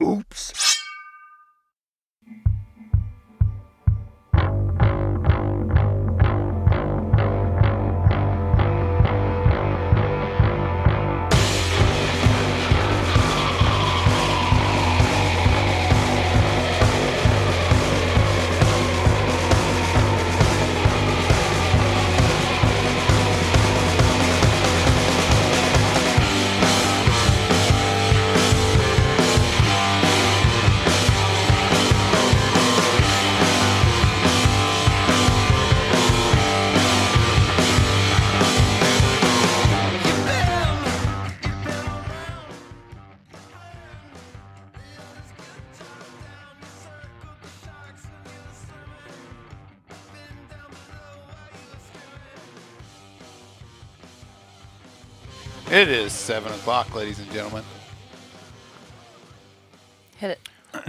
Oops. It is 7 o'clock, ladies and gentlemen. Hit it.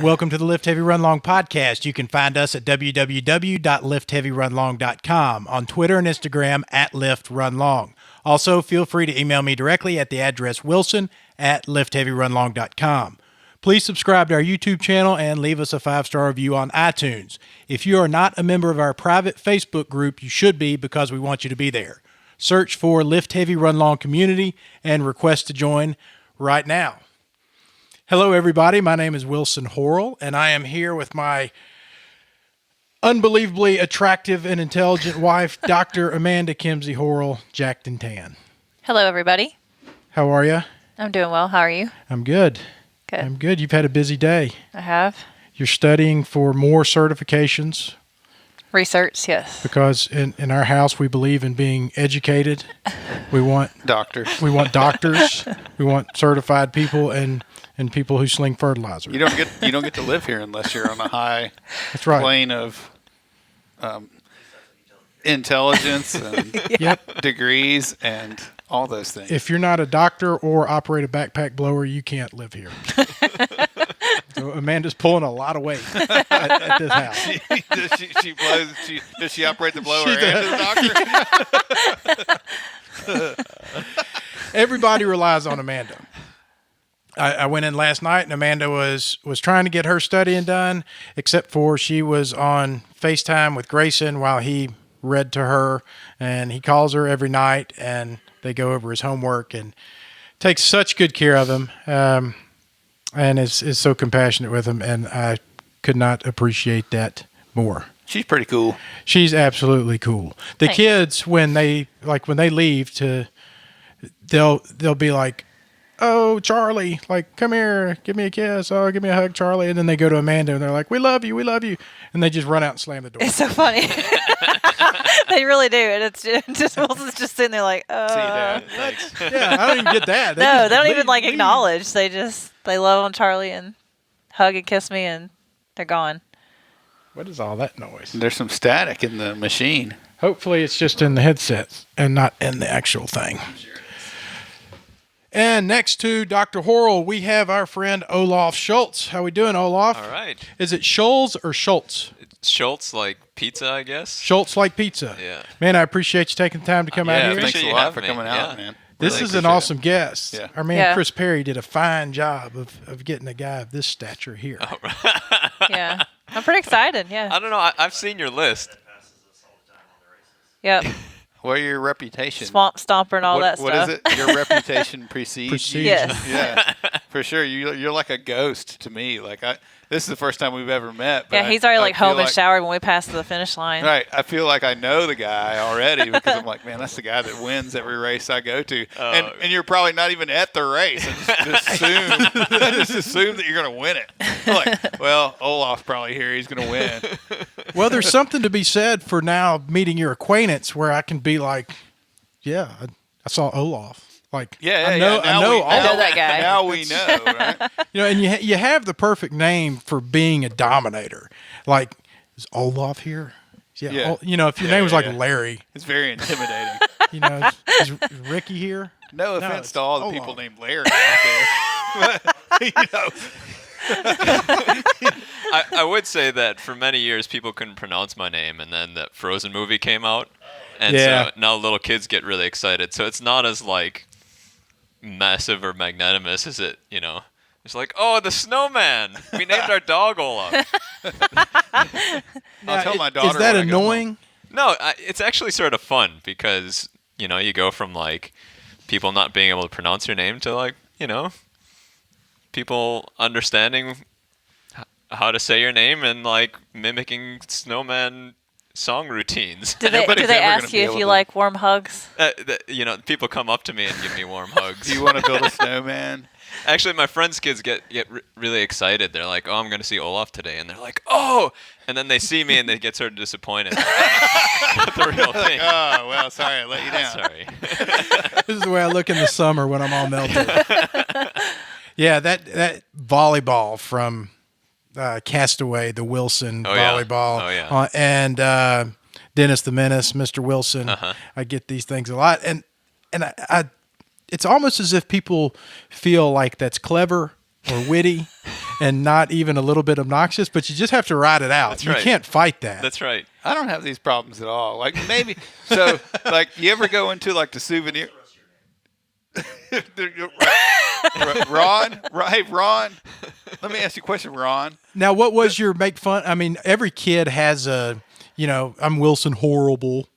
Welcome to the Lift Heavy Run Long podcast. You can find us at www.liftheavyrunlong.com, on Twitter and Instagram at Lift Run Long. Also, feel free to email me directly at the address wilson@liftheavyrunlong.com. Please subscribe to our YouTube channel and leave us a 5-star review on iTunes. If you are not a member of our private Facebook group, you should be, because we want you to be there. Search for Lift Heavy Run Long Community and request to join right now. Hello, everybody. My name is Wilson Horrell, and I am here with my unbelievably attractive and intelligent wife, Dr. Amanda Kimsey Horrell, jacked and tan. Hello, everybody. How are you? I'm doing well. How are you? I'm good. Good. I'm good. You've had a busy day. I have. You're studying for more certifications. Research, yes. Because in our house, we believe in being educated. We want Doctors. We want doctors. We want certified people and people who sling fertilizer. You don't get to live here unless you're on a high That's right. plane of intelligence and degrees and all those things. If you're not a doctor or operate a backpack blower, you can't live here. So Amanda's pulling a lot of weight at this house. Does she operate the blower She and does. the doctor? Everybody relies on Amanda. I went in last night, and Amanda was trying to get her studying done, except for she was on FaceTime with Grayson while he read to her, and he calls her every night, and they go over his homework and takes such good care of him, and is so compassionate with him, and I could not appreciate that more. She's pretty cool. She's absolutely cool. The Thanks. kids, when they leave they'll be like, "Oh, Charlie, like, come here, give me a kiss. Oh, give me a hug, Charlie." And then they go to Amanda and they're like, we love you. And they just run out and slam the door. It's so funny. They really do. And it's just Wilson's just sitting there like, See you, Dad. Thanks. Yeah, I don't even get that. No, they don't even leave. acknowledge. They love on Charlie and hug and kiss me, and they're gone. What is all that noise? There's some static in the machine. Hopefully it's just in the headsets and not in the actual thing. And next to Dr. Horrell, we have our friend Olaf Schultz. How we doing, Olaf? All right. Is it Schulz or Schultz? It's Schultz, like pizza, I guess. Schultz like pizza. Yeah. Man, I appreciate you taking the time to come out Yeah, here. Thanks appreciate a you lot having for me. coming Yeah. out, man. This Really is an appreciate awesome guest. Yeah. Our man Yeah. Chris Perry did a fine job of getting a guy of this stature here. Oh, Yeah. I'm pretty excited. I Yeah. don't know. I've seen your list. Yep. What are your reputation? Swampstomper and all that What stuff. is it? Your reputation precedes Precedes you? Yes. Yeah, for sure. You're like a ghost to me. Like this is the first time we've ever met. But Yeah, he's already I like feel home and showered when we passed the finish line. Right. I feel like I know the guy already because I'm like, man, that's the guy that wins every race I go to. And you're probably not even at the race. I just assume that you're going to win it. I'm like, well, Olaf's probably here. He's going to win. Well, there's something to be said for now meeting your acquaintance where I can be like, yeah, I saw Olaf. Like, Yeah, I know Now all. I know that guy. Now we know, right? You know, and you have the perfect name for being a dominator. Like, is Olaf here? Yeah. Yeah. You know, if your name was like Larry, It's very intimidating. you know, is Ricky here? No No, offense it's to all the Olaf. people named Larry out there. But, you know, I would say that for many years people couldn't pronounce my name, and then that Frozen movie came out, and Yeah. so now little kids get really excited. So it's not as like massive or magnanimous as it, It's like, oh, the snowman. We named our dog Olaf. I'll tell my daughter. Is that when I go home. annoying? No, it's actually sort of fun because, you go from like people not being able to pronounce your name to like, people understanding how to say your name and like mimicking snowman song routines. Do they Nobody's ever ask gonna be you if able you to- like warm hugs? People come up to me and give me warm hugs. Do you want to build a snowman? Actually, my friends' kids get really excited. They're like, "Oh, I'm going to see Olaf today," and they're like, "Oh!" And then they see me and they get sort of disappointed. Not the real thing. Oh well, sorry, I let you down. Sorry. This is the way I look in the summer when I'm all melted. Yeah, that volleyball from Castaway, the Wilson volleyball. Oh, yeah. And Dennis the Menace, Mr. Wilson. Uh-huh. I get these things a lot. And I it's almost as if people feel like that's clever or witty and not even a little bit obnoxious, but you just have to ride it out. That's right. You can't fight that. That's right. I don't have these problems at all. Like maybe so. Like you ever go into like the souvenir? Ron, hey Ron, let me ask you a question, Ron. Now, what was your make fun? I mean, every kid has a, I'm Wilson Horrible.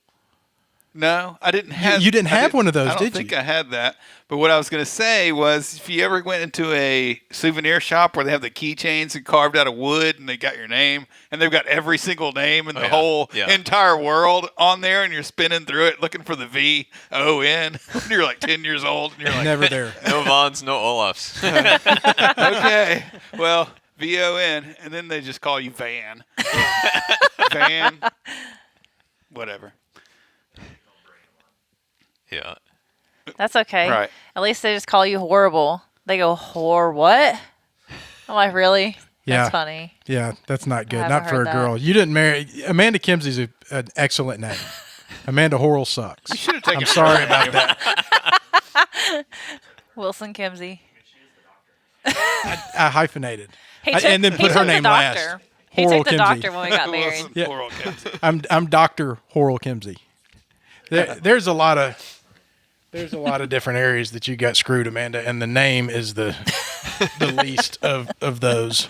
No, I didn't have. You didn't have one of those, I don't did think you? I had that. But what I was going to say was, if you ever went into a souvenir shop where they have the keychains and carved out of wood, and they got your name, and they've got every single name in the whole entire world on there, and you're spinning through it looking for the VON when you're like 10 years old, and you're like, Never there. No Vons, no Olafs. okay, well, VON, and then they just call you Van. Van, whatever. Yeah. That's okay. Right. At least they just call you horrible. They go, what? I'm like, really? Yeah. That's funny. Yeah, that's not good. I Not haven't for a heard that. girl. You didn't marry Amanda Kimsey's an excellent name. Amanda Horrell sucks. You should have taken. I'm sorry about that. Wilson Kimsey. I hyphenated. He And then he put her took the name doctor. last. He Horrell took the Kimsey. doctor when we got married. Wilson Yeah. Floral Kimsey. I'm Dr. Horrell Kimsey. There's a lot of different areas that you got screwed, Amanda, and the name is the least of those.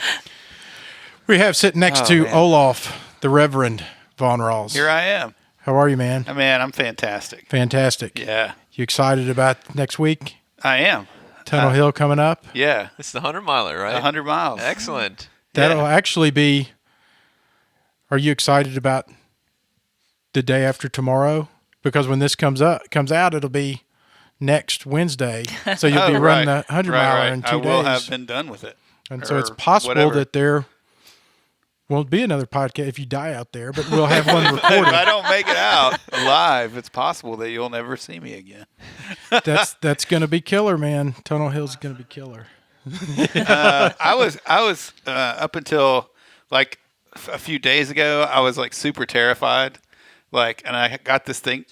We have sitting next to man. Olaf, the Reverend Von Rawls. Here I am. How are you, man? Man, I'm fantastic. Fantastic. Yeah, You excited about next week? I am. Tunnel Hill coming up. Yeah, It's the 100-miler, right? 100 miles. Excellent. That'll actually be. Are you excited about the day after tomorrow? Because when this comes out, it'll be next Wednesday. So you'll be running the 100 miler in 2 I will days. have been done with it. And so it's or possible whatever. that there won't be another podcast if you die out there, but we'll have one If I recorded. don't make it out alive, it's possible that you'll never see me again. That's going to be killer, man. Tunnel Hill's going to be killer. I was up until like a few days ago. I was like super terrified, and I got this thing.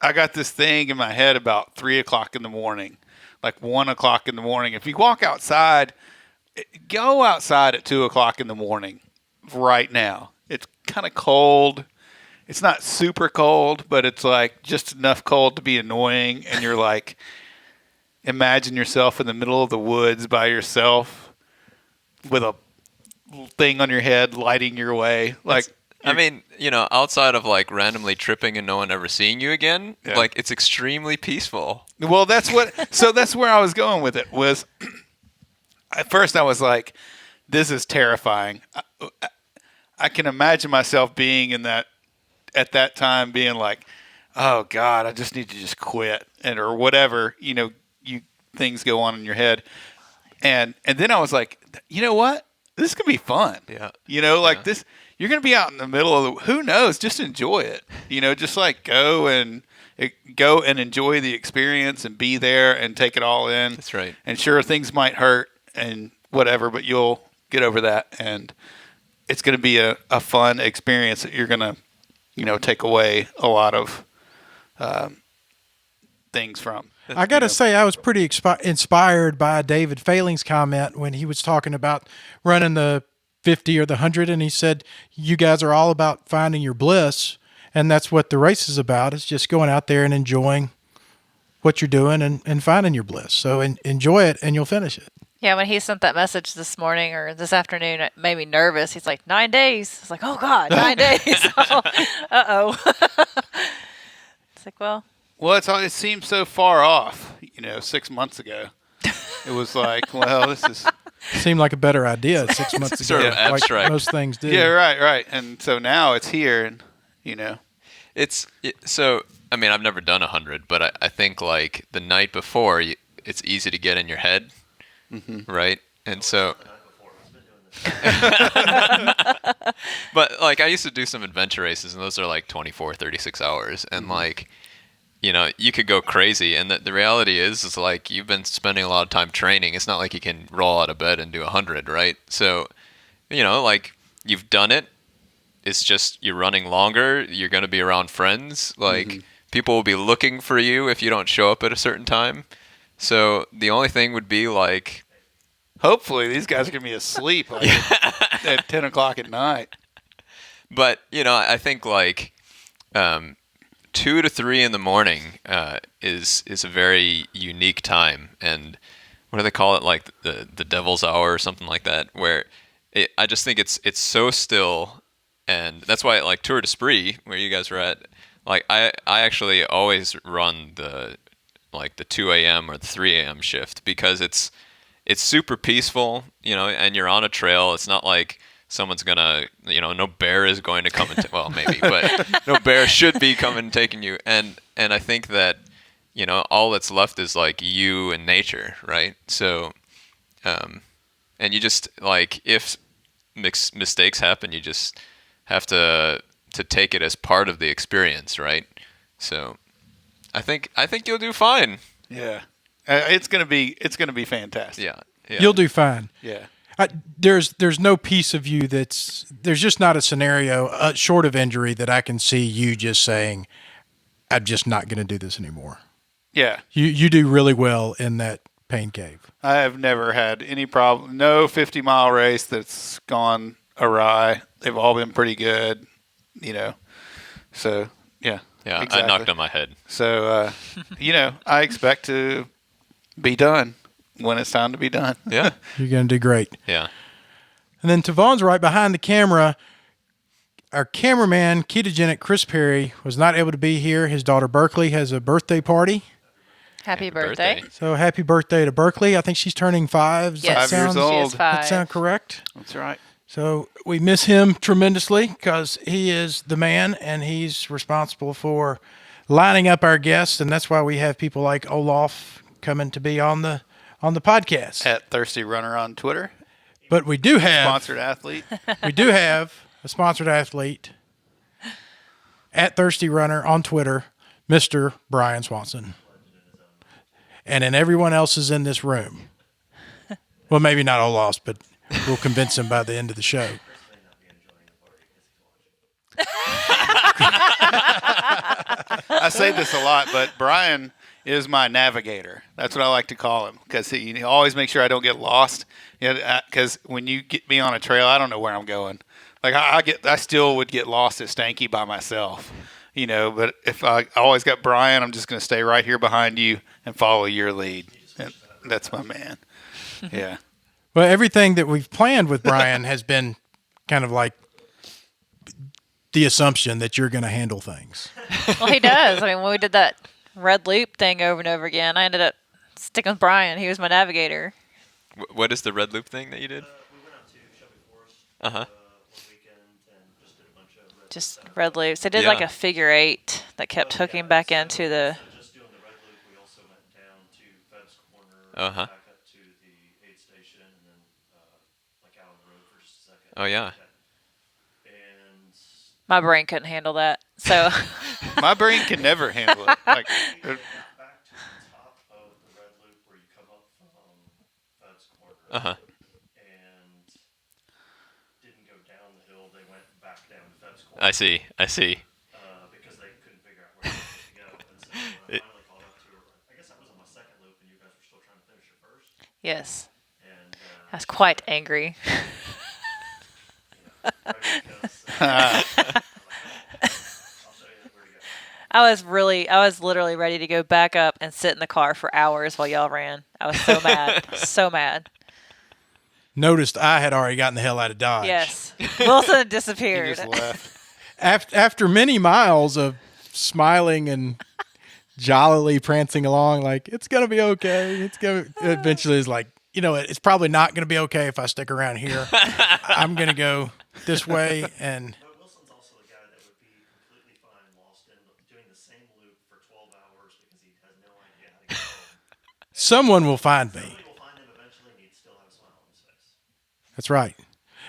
I got this thing in my head about 3 o'clock in the morning, like 1 o'clock in the morning. If you walk outside, go outside at 2 o'clock in the morning. Right now, it's kind of cold. It's not super cold, but it's like just enough cold to be annoying. And you're like, imagine yourself in the middle of the woods by yourself with a thing on your head lighting your way. Outside of like randomly tripping and no one ever seeing you again, like it's extremely peaceful. Well, that's where I was going with it. Was at first I was like, this is terrifying. I can imagine myself being at that time being like, oh God, I just need to just quit or whatever, things go on in your head. And then I was like, you know what? This could be fun. Yeah. This, you're going to be out in the middle of who knows, just enjoy it. Just like go and enjoy the experience and be there and take it all in. That's right. And sure, things might hurt and whatever, but you'll get over that. And it's going to be a fun experience that you're going to, take away a lot of things from. I got to say, I was pretty inspired by David Failing's comment when he was talking about running the 50 or the 100, and he said, you guys are all about finding your bliss, and that's what the race is about, is just going out there and enjoying what you're doing and finding your bliss. So enjoy it, and you'll finish it. Yeah, when he sent that message this morning or this afternoon, it made me nervous. He's like, 9 days. I was like, oh, God, 9 days. Uh-oh. It's like, well, it seems so far off. 6 months ago, it was like, well, this is Seemed like a better idea 6 months ago. Sort of abstract. Like most things do. yeah, right. And so now it's here, and So, I mean, I've never done 100, but I think like the night before, it's easy to get in your head, right? And so, but like I used to do some adventure races, and those are like 24, 36 hours, and like, you could go crazy. And the reality is like you've been spending a lot of time training. It's not like you can roll out of bed and do 100, right? So, like you've done it. It's just you're running longer. You're going to be around friends. Like people will be looking for you if you don't show up at a certain time. So the only thing would be like, hopefully these guys are going to be asleep at 10 o'clock at night. But I think like 2 to 3 in the morning is a very unique time. And what do they call it? Like the devil's hour or something like that. Where I just think it's so still. And that's why, like Tour de Spree, where you guys were at, like I actually always run the 2 a.m. or the 3 a.m. shift because it's super peaceful, and you're on a trail. It's not like someone's gonna, no bear is going to come and well, maybe, but no bear should be coming and taking you. And I think that all that's left is like you and nature, right? So, and you just like if mistakes happen, you just have to take it as part of the experience, right? So, I think you'll do fine. Yeah, it's gonna be fantastic. Yeah. You'll do fine. Yeah. There's no piece of you there's just not a scenario short of injury that I can see you just saying, I'm just not going to do this anymore. Yeah. You do really well in that pain cave. I have never had any problem. No 50-mile race that's gone awry. They've all been pretty good, So, yeah. Yeah, exactly. I knocked on my head. So, I expect to be done when it's time to be done. Yeah. You're going to do great. Yeah. And then Tavon's right behind the camera. Our cameraman, ketogenic Chris Perry, was not able to be here. His daughter Berkeley has a birthday party. happy birthday. So happy birthday to Berkeley. I think she's turning 5. Yes, 5 years old. She is 5. That sound correct? That's right. So we miss him tremendously because he is the man and he's responsible for lining up our guests. And that's why we have people like Olaf coming to be on the podcast. At Thirsty Runner on Twitter. But we do have Sponsored athlete. we do have a sponsored athlete at Thirsty Runner on Twitter, Mr. Brian Swanson. And then everyone else is in this room. Well, maybe not Olaf, but we'll convince him by the end of the show. I say this a lot, but Brian is my navigator. That's what I like to call him because he always makes sure I don't get lost. Because when you get me on a trail, I don't know where I'm going. Like I still would get lost at Stanky by myself, But if I always got Brian, I'm just going to stay right here behind you and follow your lead. And that's my man. Yeah. Well, everything that we've planned with Brian has been kind of like the assumption that you're going to handle things. Well, he does. I mean, when we did that red loop thing over and over again, I ended up sticking with Brian. He was my navigator. What is the red loop thing that you did? We went out to Chubby Forest one weekend and just did a bunch of red loops. They did Yeah. like a figure 8 that kept hooking back into the. So just doing the red loop, we also went down to Febb's Corner, Uh-huh. back up to the aid station, and then like out on the road for just a second. Oh, yeah. And My brain couldn't handle that. So My brain can never handle it. Like, back to the top of the red loop where you come up from Febb's Corner. Uh-huh. And didn't go down the hill. They went back down to Febb's Corner. I see. Because they couldn't figure out where they were to go. And so when I finally called up to her, I guess that was on my second loop, and you guys were still trying to finish your first. yes, And I was quite angry. I'll show you where to go. I was literally ready to go back up and sit in the car for hours while y'all ran. I was so mad, so mad. noticed I had already gotten the hell out of Dodge. Yes. Wilson He disappeared. just left. After many miles of smiling and jollily prancing along, like, it's going to be okay. Eventually is like, it's probably not going to be okay if I stick around here. I'm going to go this way. And But Wilson's also the guy that would be completely fine lost in doing the same loop for 12 hours because he has no idea how to get home. someone will find me. Somebody will find him eventually, and he'd still have a smile on his face. That's right.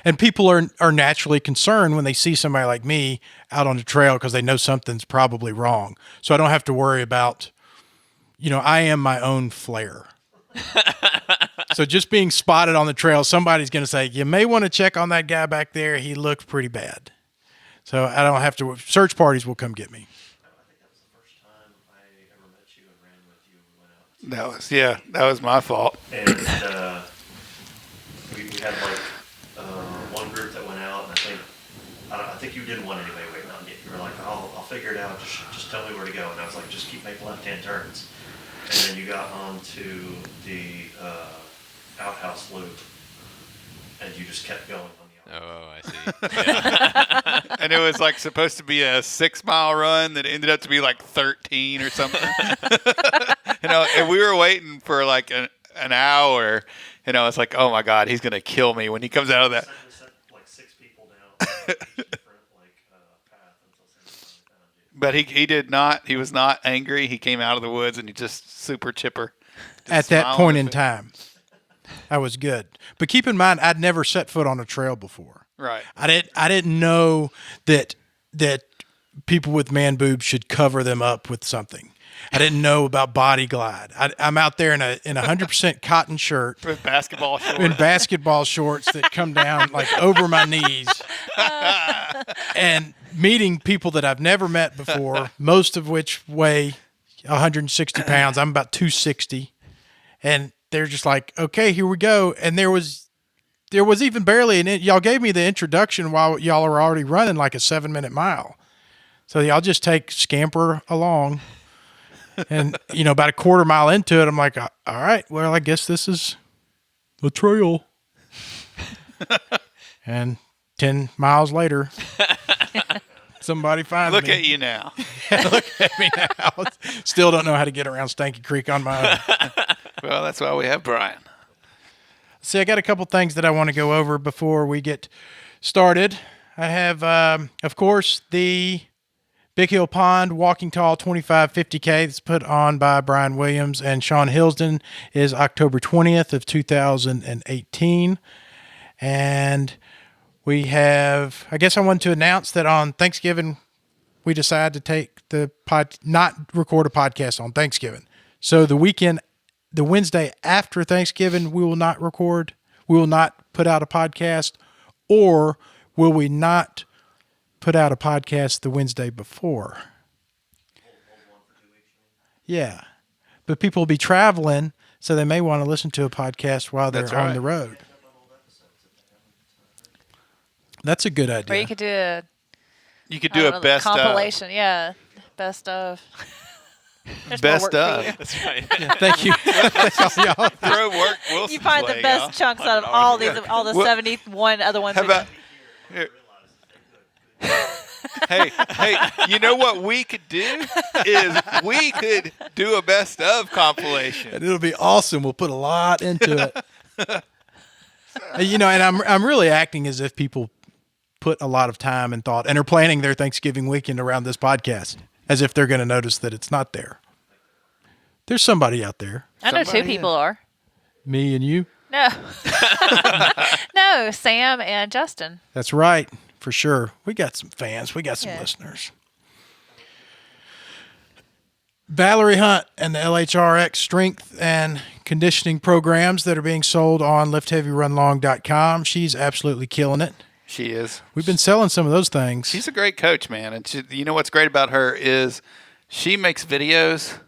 And people are naturally concerned when they see somebody like me out on the trail because they know something's probably wrong. So I don't have to worry about, I am my own flare. So just being spotted on the trail, somebody's going to say, you may want to check on that guy back there. He looked pretty bad. So I don't have to, search parties will come get me. I think that was the first time I ever met you and ran with you. We went out. That was my fault. And we had one group that went out, and I think you didn't want anybody waiting on you. You were like, I'll figure it out. Just tell me where to go. And I was like, just keep making left-hand turns. And then you got onto the outhouse loop, and you just kept going on the outhouse. Oh, I see. Yeah. And it was like supposed to be a 6-mile run that ended up to be like 13 or something. And we were waiting for like an hour. It's like, oh my God, he's gonna kill me when he comes out of that. We set like 6 people down each different path until somebody finally found you. But he did not. He was not angry. He came out of the woods and he just super chipper. Just At that smiling point at in me. time, I was good. But keep in mind, I'd never set foot on a trail before. Right. I didn't know that people with man boobs should cover them up with something. I didn't know about Body Glide. I'm out there in a 100% cotton shirt With basketball shorts. in basketball shorts that come down like over my knees, and meeting people that I've never met before, most of which weigh 160 pounds. I'm about 260, and they're just like, okay, here we go. And there was even barely y'all gave me the introduction while y'all were already running like a 7-minute mile. So y'all just scamper along. And, about a quarter mile into it, I'm like, all right, well, I guess this is the trail. And 10 miles later, somebody finds Look me. at you now. Look at me now. Still don't know how to get around Stanky Creek on my own. Well, that's why we have Brian. See, I got a couple things that I want to go over before we get started. I have, of course, the Big Hill Pond Walking Tall 25-50K that's put on by Brian Williams and Sean Hillsden is October 20th of 2018. And we have, I guess I want to announce that on Thanksgiving, we decided to take not record a podcast on Thanksgiving. So the Wednesday after Thanksgiving, we will not record. We will not put out a podcast, or will we not put out a podcast the Wednesday before? Yeah. But people will be traveling, so they may want to listen to a podcast while they're That's on right. the road. That's a good idea. Or you could do a You could I do don't a know, best compilation. Yeah, best of. There's more Best work for of. you. That's right. Thank you. Thank y'all. Throw work Wilson's You find the way, best y'all. chunks out of all the Well, 71 other ones. How we about did. here. Hey, you know what we could do is we could do a best of compilation. And it'll be awesome. We'll put a lot into it. And I'm really acting as if people put a lot of time and thought and are planning their Thanksgiving weekend around this podcast, as if they're going to notice that it's not there. There's somebody out there. I know two Somebody people are. Me and you. No. No, Sam and Justin. That's right, for sure. We got some fans. We got some Yeah. listeners. Valerie Hunt and the LHRX strength and conditioning programs that are being sold on liftheavyrunlong.com. She's absolutely killing it. She is. We've been selling some of those things. She's a great coach, man. And you know what's great about her is she makes videos.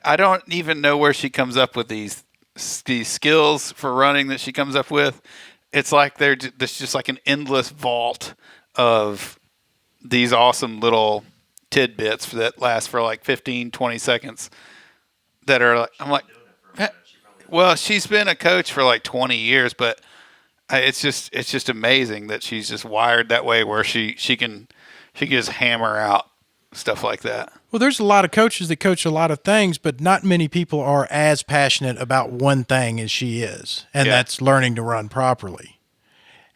I don't even know where she comes up with these skills for running that she comes up with. It's like there's just like an endless vault of these awesome little tidbits that last for like 15, 20 seconds that are like, I'm like, Well, she's been a coach for like 20 years, but it's just amazing that she's just wired that way, where she can just hammer out stuff like that. Well, there's a lot of coaches that coach a lot of things, but not many people are as passionate about one thing as she is, and that's learning to run properly.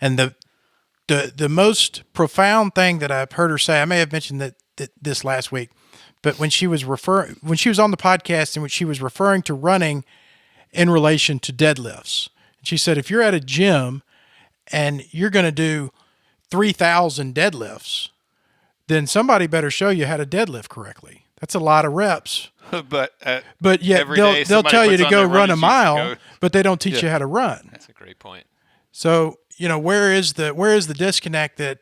And the most profound thing that I've heard her say, I may have mentioned that this last week, but when she was on the podcast and when she was referring to running in relation to deadlifts, she said, if you're at a gym and you're going to do 3,000 deadlifts, then somebody better show you how to deadlift correctly. That's a lot of reps. but yet they'll tell you to go run a mile, but they don't teach you how to run. That's a great point. So, where is the disconnect that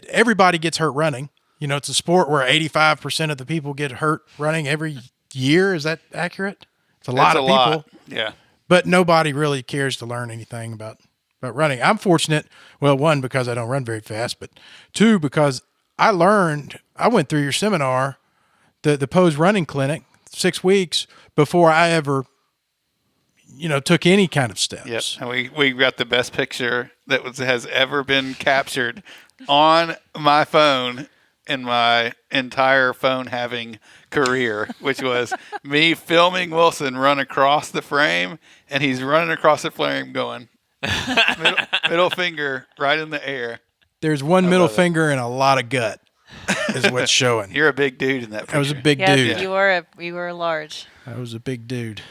everybody gets hurt running? It's a sport where 85% of the people get hurt running every year. Is that accurate? It's a lot of people. Yeah. But nobody really cares to learn anything about running. I'm fortunate, well, one, because I don't run very fast, but two, because I went through your seminar, the Pose Running Clinic, 6 weeks before I ever, took any kind of steps. Yep. And we got the best picture that has ever been captured on my phone in my entire phone having career, which was me filming Wilson run across the frame, and he's running across the frame going middle finger right in the air. There's one middle finger and a lot of gut is what's showing. You're a big dude in that picture. I was a big dude. You were large. I was a big dude.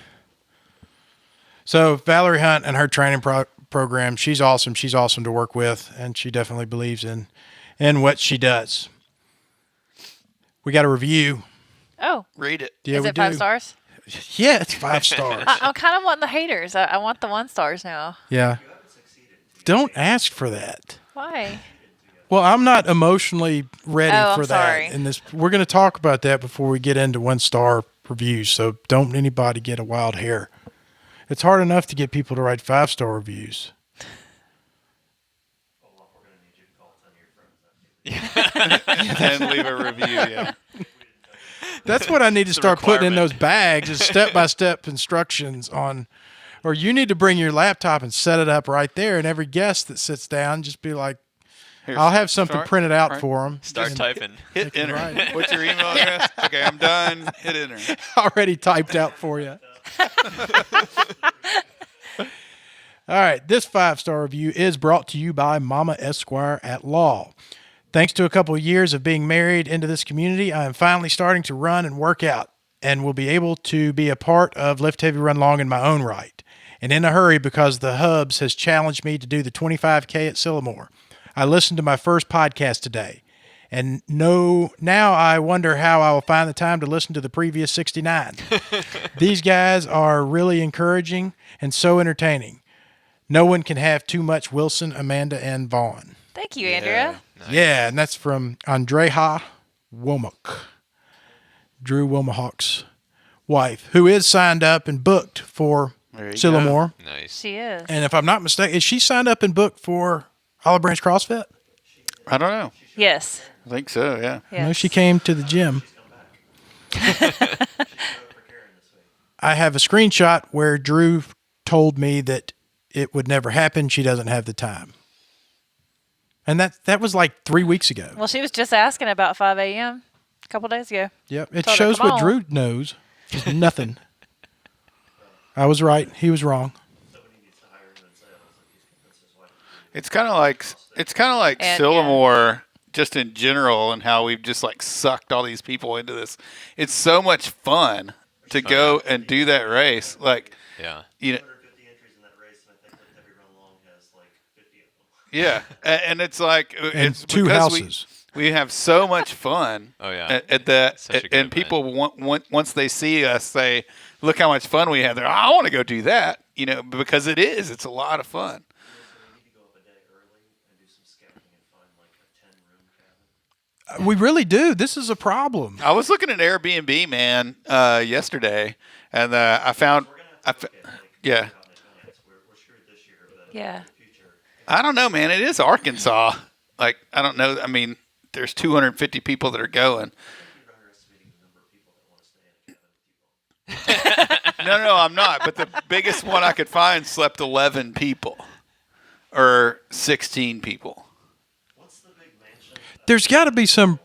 So Valerie Hunt and her training program, she's awesome. She's awesome to work with, and she definitely believes in what she does. We got a review. Oh. Read it. Yeah, is we it 5 do. stars? Yeah, it's 5 stars. I'm kind of wanting the haters. I want the 1 stars now. Yeah. Don't ask for that. Why? Well, I'm not emotionally ready for I'm that. sorry. And we're going to talk about that before we get into 1-star reviews. So don't anybody get a wild hair. It's hard enough to get people to write 5-star reviews. And leave a review. Yeah. That's what I need to start putting in those bags is step-by-step instructions on, or you need to bring your laptop and set it up right there, and every guest that sits down just be like, I'll have something printed out for them. Start typing. Hit enter. Right. What's your email address? Okay, I'm done. Hit enter. Already typed out for you. All right, this 5-star review is brought to you by Mama Esquire at Law. Thanks to a couple of years of being married into this community, I am finally starting to run and work out and will be able to be a part of Lift Heavy Run Long in my own right. And in a hurry because the Hubs has challenged me to do the 25K at Sylamore. I listened to my first podcast today. And now I wonder how I will find the time to listen to the previous 69. These guys are really encouraging and so entertaining. No one can have too much Wilson, Amanda, and Vaughn. Thank you, Andrea. Nice. Yeah, and that's from Andreha Womack, Drew Womahock's wife, who is signed up and booked for Sylamore. Nice. She is. And if I'm not mistaken, is she signed up and booked for Olive Branch CrossFit? I don't know. Yes. I think so, yeah. Yes. I know she came to the gym. I have a screenshot where Drew told me that it would never happen. She doesn't have the time. And that was like 3 weeks ago. Well, she was just asking about 5 a.m. a couple days ago. Yep. It Told her, shows "Come what on." Drew knows. Just nothing. I was right. He was wrong. It's kind of like And, Sylamore just in general, and how we've just like sucked all these people into this. It's so much fun to go and do that race. Like, Yeah. you know, 150 entries in that race, and I think Lift Heavy Run Long has like 50 of them. yeah, and it's like And it's 2 because houses. We have so much fun. Oh, yeah. At that, Such a good and people once they see us say, "Look how much fun we have!" They're, "I want to go do that," because it's a lot of fun. We need to go up a day early and do some scouting and find like a 10-room cabin. We really do. This is a problem. I was looking at Airbnb, man, yesterday, and I found, yeah. We're screwed this year, but Yeah. in the future, I don't know, man. It is Arkansas. Like, I don't know. I mean, there's 250 people that are going. you're underestimating the number of people that want to stay in a cabin with you. No, I'm not. But the biggest one I could find slept 11 people or 16 people. What's the big mansion? There's got to be some.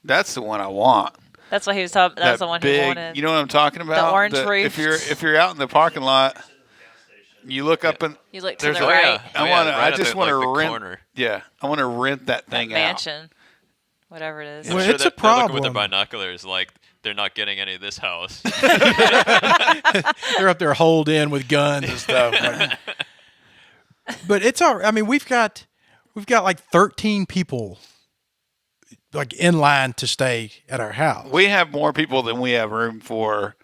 That's the one I want. That's what he was talking. That's the one big, he wanted. You know what I'm talking about? orange roof. If you're out in the parking lot, you look up and You look to there's the a- right. I just want to rent. Corner. Yeah, I want to rent that That thing out. mansion, whatever it is. Well, I'm sure it's a they're looking with their problem. binoculars, like they're not getting any of this house. They're up there holed in with guns and stuff. Like- but it's all. I mean, we've got like 13 people like in line to stay at our house. We have more people than we have room for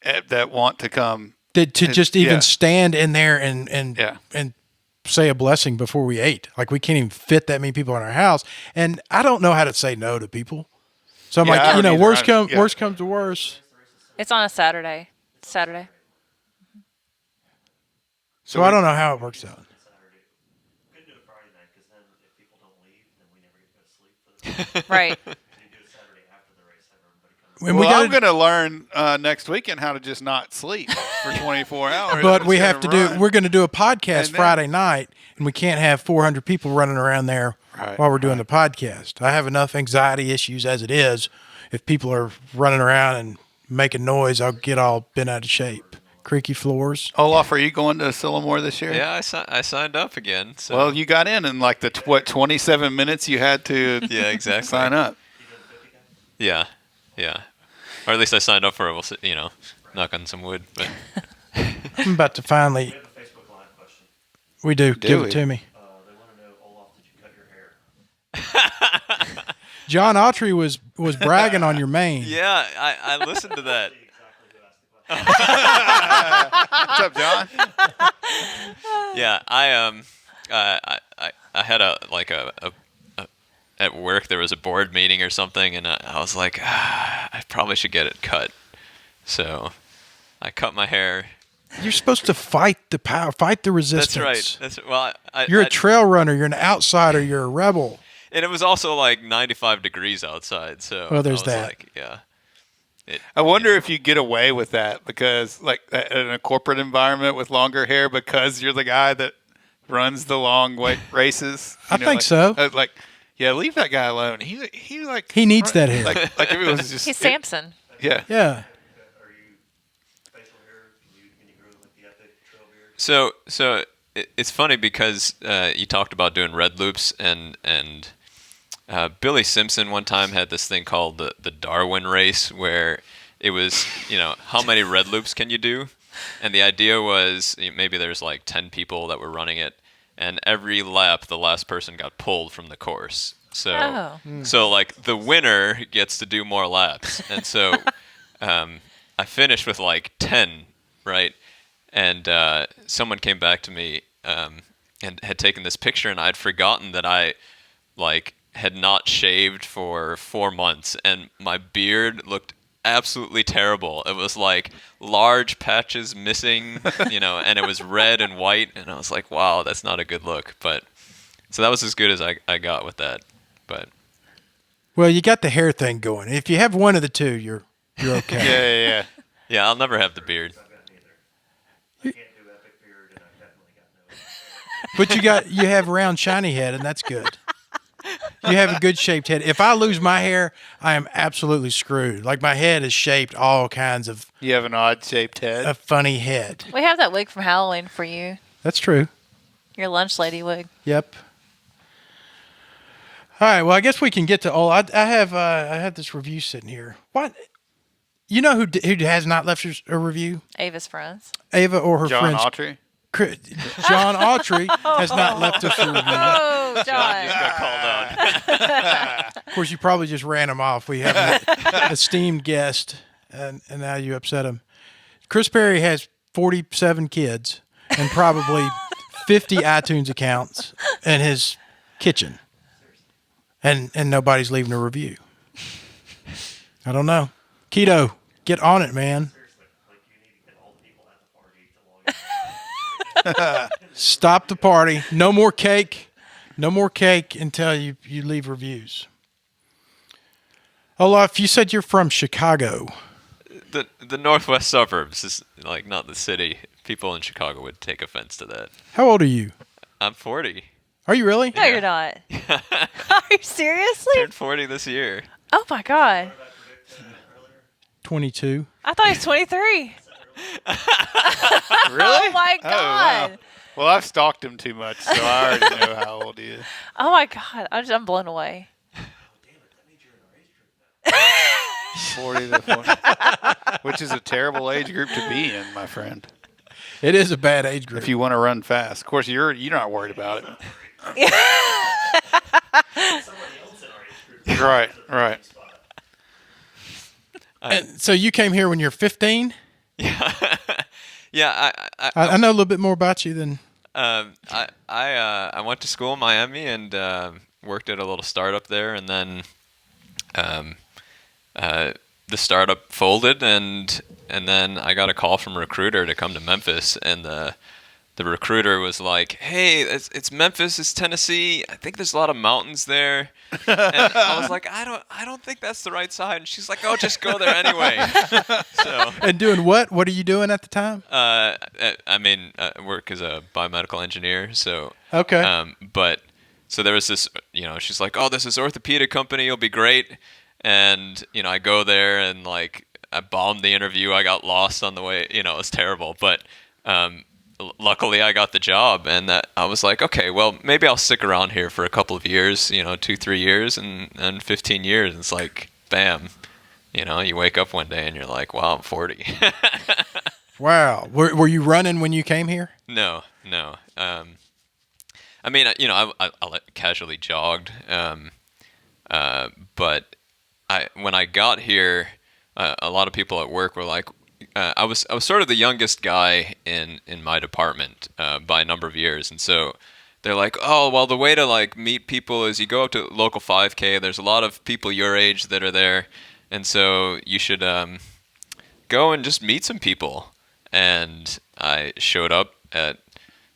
that want to come. To just even yeah. stand in there and Yeah. and say a blessing before we ate. Like we can't even fit that many people in our house, and I don't know how to say no to people. So I'm Yeah, I like, don't either. worst Yeah. comes to worst. It's on a Saturday. Saturday. So I don't know how it works out. Saturday. We couldn't do it Friday night because then if people don't leave, then we never get to go to sleep for the race. Right. So you do it Saturday after the race, have everybody come. When Well, we I'm gotta- going to learn next weekend how to just not sleep for 24 hours. But I'm we just have to gonna do. run. We're going to do a podcast And then- Friday night, and we can't have 400 people running around there Right, while we're doing the podcast. I have enough anxiety issues as it is. If people are running around and making noise, I'll get all bent out of shape. Creaky floors. Olaf, are you going to Sylamore this year? Yeah, I signed up again. So. Well, you got in like the 27 minutes you had to yeah, exactly. sign up. Yeah, or at least I signed up for it. We'll see, knock on some wood. But I'm about to finally. We have a Facebook Live question. We do. Give we? it to me. They want to know, Olaf, did you cut your hair? John Autry was bragging on your mane. yeah, I listened to that. Exactly who asked the question. What's up, John? Yeah, I had a at work there was a board meeting or something, and I was like, I probably should get it cut. So I cut my hair. You're supposed to fight the power, fight the resistance. That's right. Well, You're a trail runner. You're an outsider. You're a rebel. and it was also like 95 degrees outside. So Well, there's I was that. Like, yeah. I wonder if you get away with that because, like, in a corporate environment with longer hair, because you're the guy that runs the long races. I think so. Like, yeah, leave that guy alone. He like He needs that hair. Like if it was just He's Samson. Yeah. Yeah. Are you facial hair? Can you grow like the epic trail beard? So it's funny because you talked about doing red loops and Billy Simpson one time had this thing called the Darwin race where it was, how many red loops can you do? And the idea was maybe there's like 10 people that were running it, and every lap the last person got pulled from the course. So so like the winner gets to do more laps. And so I finished with like 10, right? And someone came back to me and had taken this picture, and I'd forgotten that I had not shaved for 4 months, and my beard looked absolutely terrible. It was like large patches missing, and it was red and white, and I was like, wow, that's not a good look. But so that was as good as I got with that. But Well, you got the hair thing going. If you have one of the two, you're okay. Yeah. yeah, I'll never have the beard. I've got neither. I can't do epic beard, and I've definitely got no. But you have round, shiny head, and that's good. You have a good shaped head. If I lose my hair, I am absolutely screwed. Like my head is shaped all kinds of You have an odd shaped head. a funny head. We have that wig from Halloween for you. That's true. Your lunch lady wig. Yep. All right. Well, I guess we can get to all. I have this review sitting here. What? You know who has not left us a review? Ava's friends. Ava or her John friends. Autry. John Autry has not left us a review. Oh, John. Got called out. Of course, you probably just ran him off. We have an esteemed guest, and now you upset him. Chris Perry has 47 kids and probably 50 iTunes accounts in his kitchen, and nobody's leaving a review. I don't know. Keto, get on it, man. Seriously, like you need to get all the people at the party to log in. Stop the party. No more cake. No more cake until you leave reviews. Olaf, you said you're from Chicago. the northwest suburbs is like not the city. People in Chicago would take offense to that. How old are you? I'm 40. Are you really? No, you're not. Are you seriously? Turned 40 this year. Oh my god. 22. I thought he was 23. Really? Oh my Oh, god. wow. Well, I've stalked him too much, so I already know how old he is. Oh my god. I'm blown away. 40 to 40. Which is a terrible age group to be in, my friend. It is a bad age group. If you want to run fast. Of course, you're not worried about it. Right. And so you came here when you're 15? Yeah, I know a little bit more about you than... I went to school in Miami and worked at a little startup there, and then the startup folded, and then I got a call from a recruiter to come to Memphis, and the recruiter was like, "Hey, it's Memphis, it's Tennessee. I think there's a lot of mountains there." And I was like, "I don't think that's the right side." And she's like, "Oh, just go there anyway." So. And doing what? What are you doing at the time? I work as a biomedical engineer. So. Okay. But so there was this, she's like, "Oh, this is orthopedic company. You'll be great." And I go there and like I bombed the interview. I got lost on the way. It was terrible, but. Luckily, I got the job, and that I was like, okay, well, maybe I'll stick around here for a couple of years, 2-3 years, and 15 years. And it's like, bam, you wake up one day and you're like, wow, I'm 40. Wow. Were you running when you came here? No. I casually jogged, but when I got here, a lot of people at work were like. I was sort of the youngest guy in my department by a number of years, and so they're like, "Oh, well, the way to like meet people is you go up to local 5K. There's a lot of people your age that are there, and so you should go and just meet some people." And I showed up at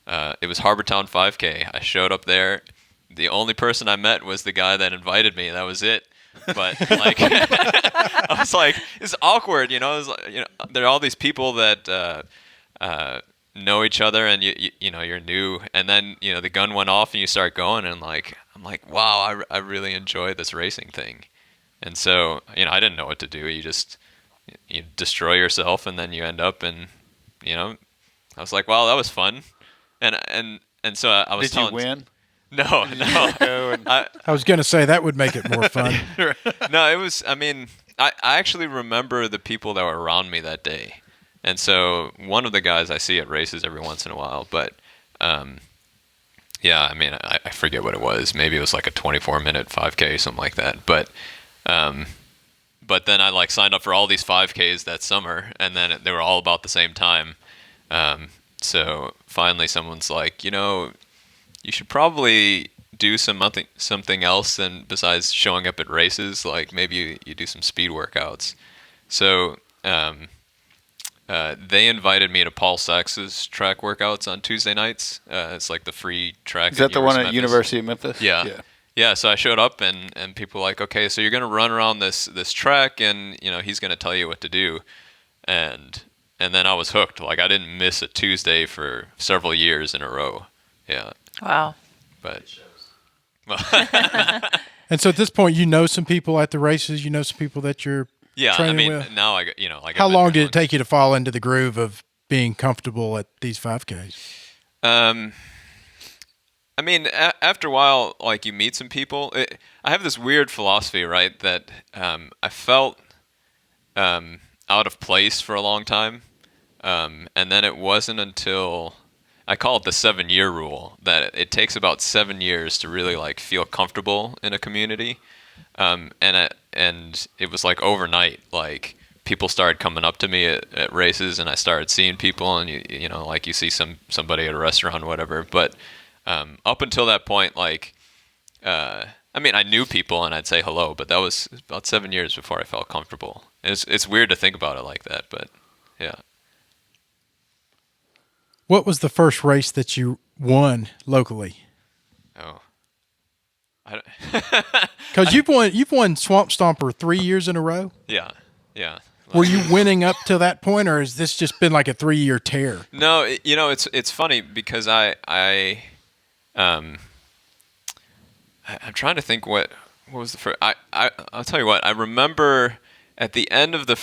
it was Harbortown 5K. I showed up there. The only person I met was the guy that invited me. That was it. But like, I was like, it's awkward, It was like, there are all these people that know each other, and you're new, and then the gun went off, and you start going, and I'm like, wow, I really enjoy this racing thing, and so I didn't know what to do. You destroy yourself, and then you end up, and I was like, wow, that was fun, and so I was. Did you win? No. I was going to say that would make it more fun. No, it was. I actually remember the people that were around me that day, and so one of the guys I see at races every once in a while. But I forget what it was. Maybe it was like a 24-minute 5K, something like that. But then I signed up for all these 5Ks that summer, and then they were all about the same time. So finally, someone's like, you should probably do something else than besides showing up at races. Like maybe you do some speed workouts. So they invited me to Paul Sachs's track workouts on Tuesday nights. It's like the free track. Is that the one at University of Memphis? Yeah. So I showed up and people were like, okay, so you're gonna run around this track, and he's gonna tell you what to do, and then I was hooked. Like I didn't miss a Tuesday for several years in a row. Yeah. Wow. But and so at this point, some people at the races. Some people that you're training with. Now I How long did it take you to fall into the groove of being comfortable at these 5Ks? After a while, like you meet some people. I have this weird philosophy, right? That I felt out of place for a long time, and then it wasn't until I call it the 7-year rule, that it takes about 7 years to really feel comfortable in a community, and it was like overnight. Like people started coming up to me at races, and I started seeing people, and you see somebody at a restaurant or whatever. But up until that point, I knew people and I'd say hello, but that was about 7 years before I felt comfortable. It's weird to think about it like that, but yeah. What was the first race that you won locally? Oh, because you've won Swampstomper 3 years in a row. Yeah. Were you winning up to that point, or has this just been like a 3-year tear? No, it's funny because I'm trying to think what was the first. I'll tell you what. I remember at the end of the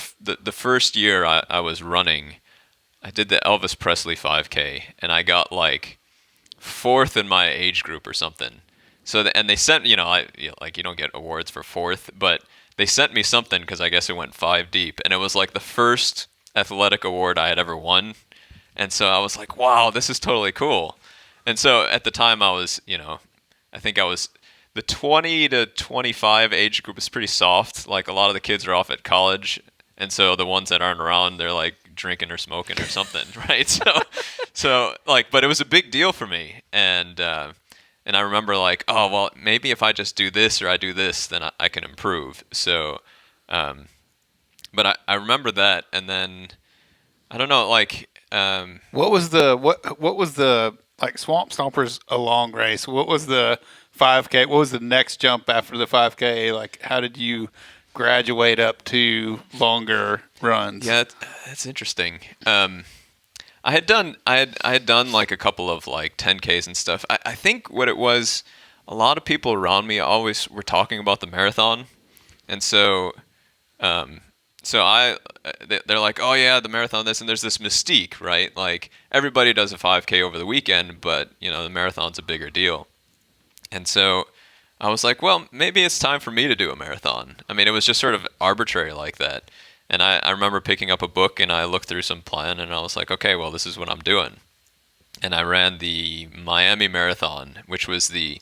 first year I was running, I did the Elvis Presley 5K, and I got like 4th in my age group or something. So and they sent you don't get awards for 4th, but they sent me something because I guess it went 5 deep, and it was like the first athletic award I had ever won. And so I was like, wow, this is totally cool. And so at the time I was, I think I was the 20 to 25 age group is pretty soft. Like a lot of the kids are off at college. And so the ones that aren't around, they're like drinking or smoking or something. Right. So but it was a big deal for me. And I remember like, oh, well, maybe if I just do this or I do this, then I can improve. So, but I remember that. And then I don't know, like, what was the like Swampstomper's a long race? What was the 5K? What was the next jump after the 5K? Like, how did you graduate up to longer runs? Yeah, that's interesting. I had done like a couple of like 10Ks and stuff. I think what it was, a lot of people around me always were talking about the marathon, and so they're like, oh yeah, the marathon this, and there's this mystique, right? Like everybody does a 5K over the weekend, but the marathon's a bigger deal. And so I was like, well, maybe it's time for me to do a marathon. I mean, it was just sort of arbitrary like that. And I remember picking up a book and I looked through some plan and I was like, okay, well, this is what I'm doing. And I ran the Miami Marathon, which was the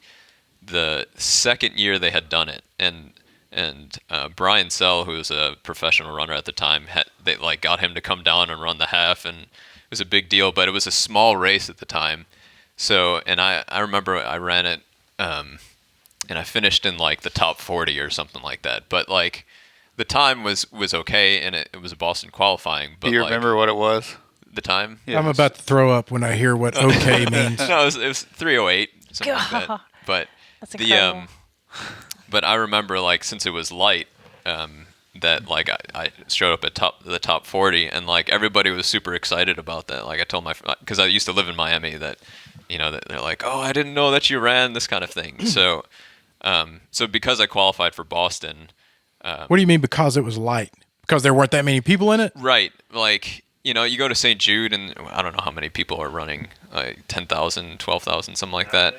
second year they had done it. And Brian Sell, who was a professional runner at the time, they like got him to come down and run the half, and it was a big deal. But it was a small race at the time. So, and I remember I ran it, and I finished in like the top 40 or something like that. But like the time was okay, and it was a Boston qualifying. But do you remember what it was? The time? Yeah. I'm about to throw up when I hear what okay means. No, it was 3:08, something like that. But that's incredible. But I remember like since it was light, that like I showed up at the top 40, and like everybody was super excited about that. Like I told because I used to live in Miami, that that they're like, oh, I didn't know that you ran, this kind of thing. So because I qualified for Boston. What do you mean because it was light? Because there weren't that many people in it? Right. Like, you go to St. Jude and I don't know how many people are running, like 10,000, 12,000, something like that.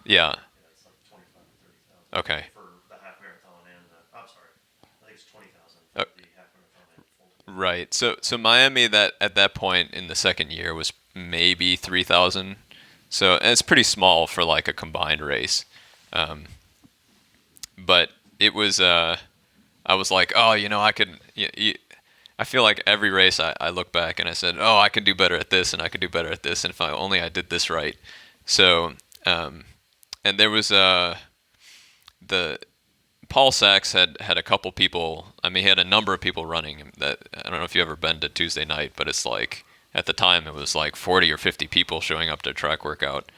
Yeah. It's like 25 to 30,000. Okay. For the half marathon and I'm sorry, I think it's 20,000 for the half marathon and full. Right. So Miami at that point in the second year was maybe 3,000. So and it's pretty small for like a combined race. But it was I was like, oh, I could. I feel like every race I look back and I said, oh, I could do better at this and I could do better at this, and if I did this right. So, and there was the Paul Sachs had a couple people. I mean, he had a number of people running. That I don't know if you ever been to Tuesday night, but it's like at the time it was like 40 or 50 people showing up to a track workout,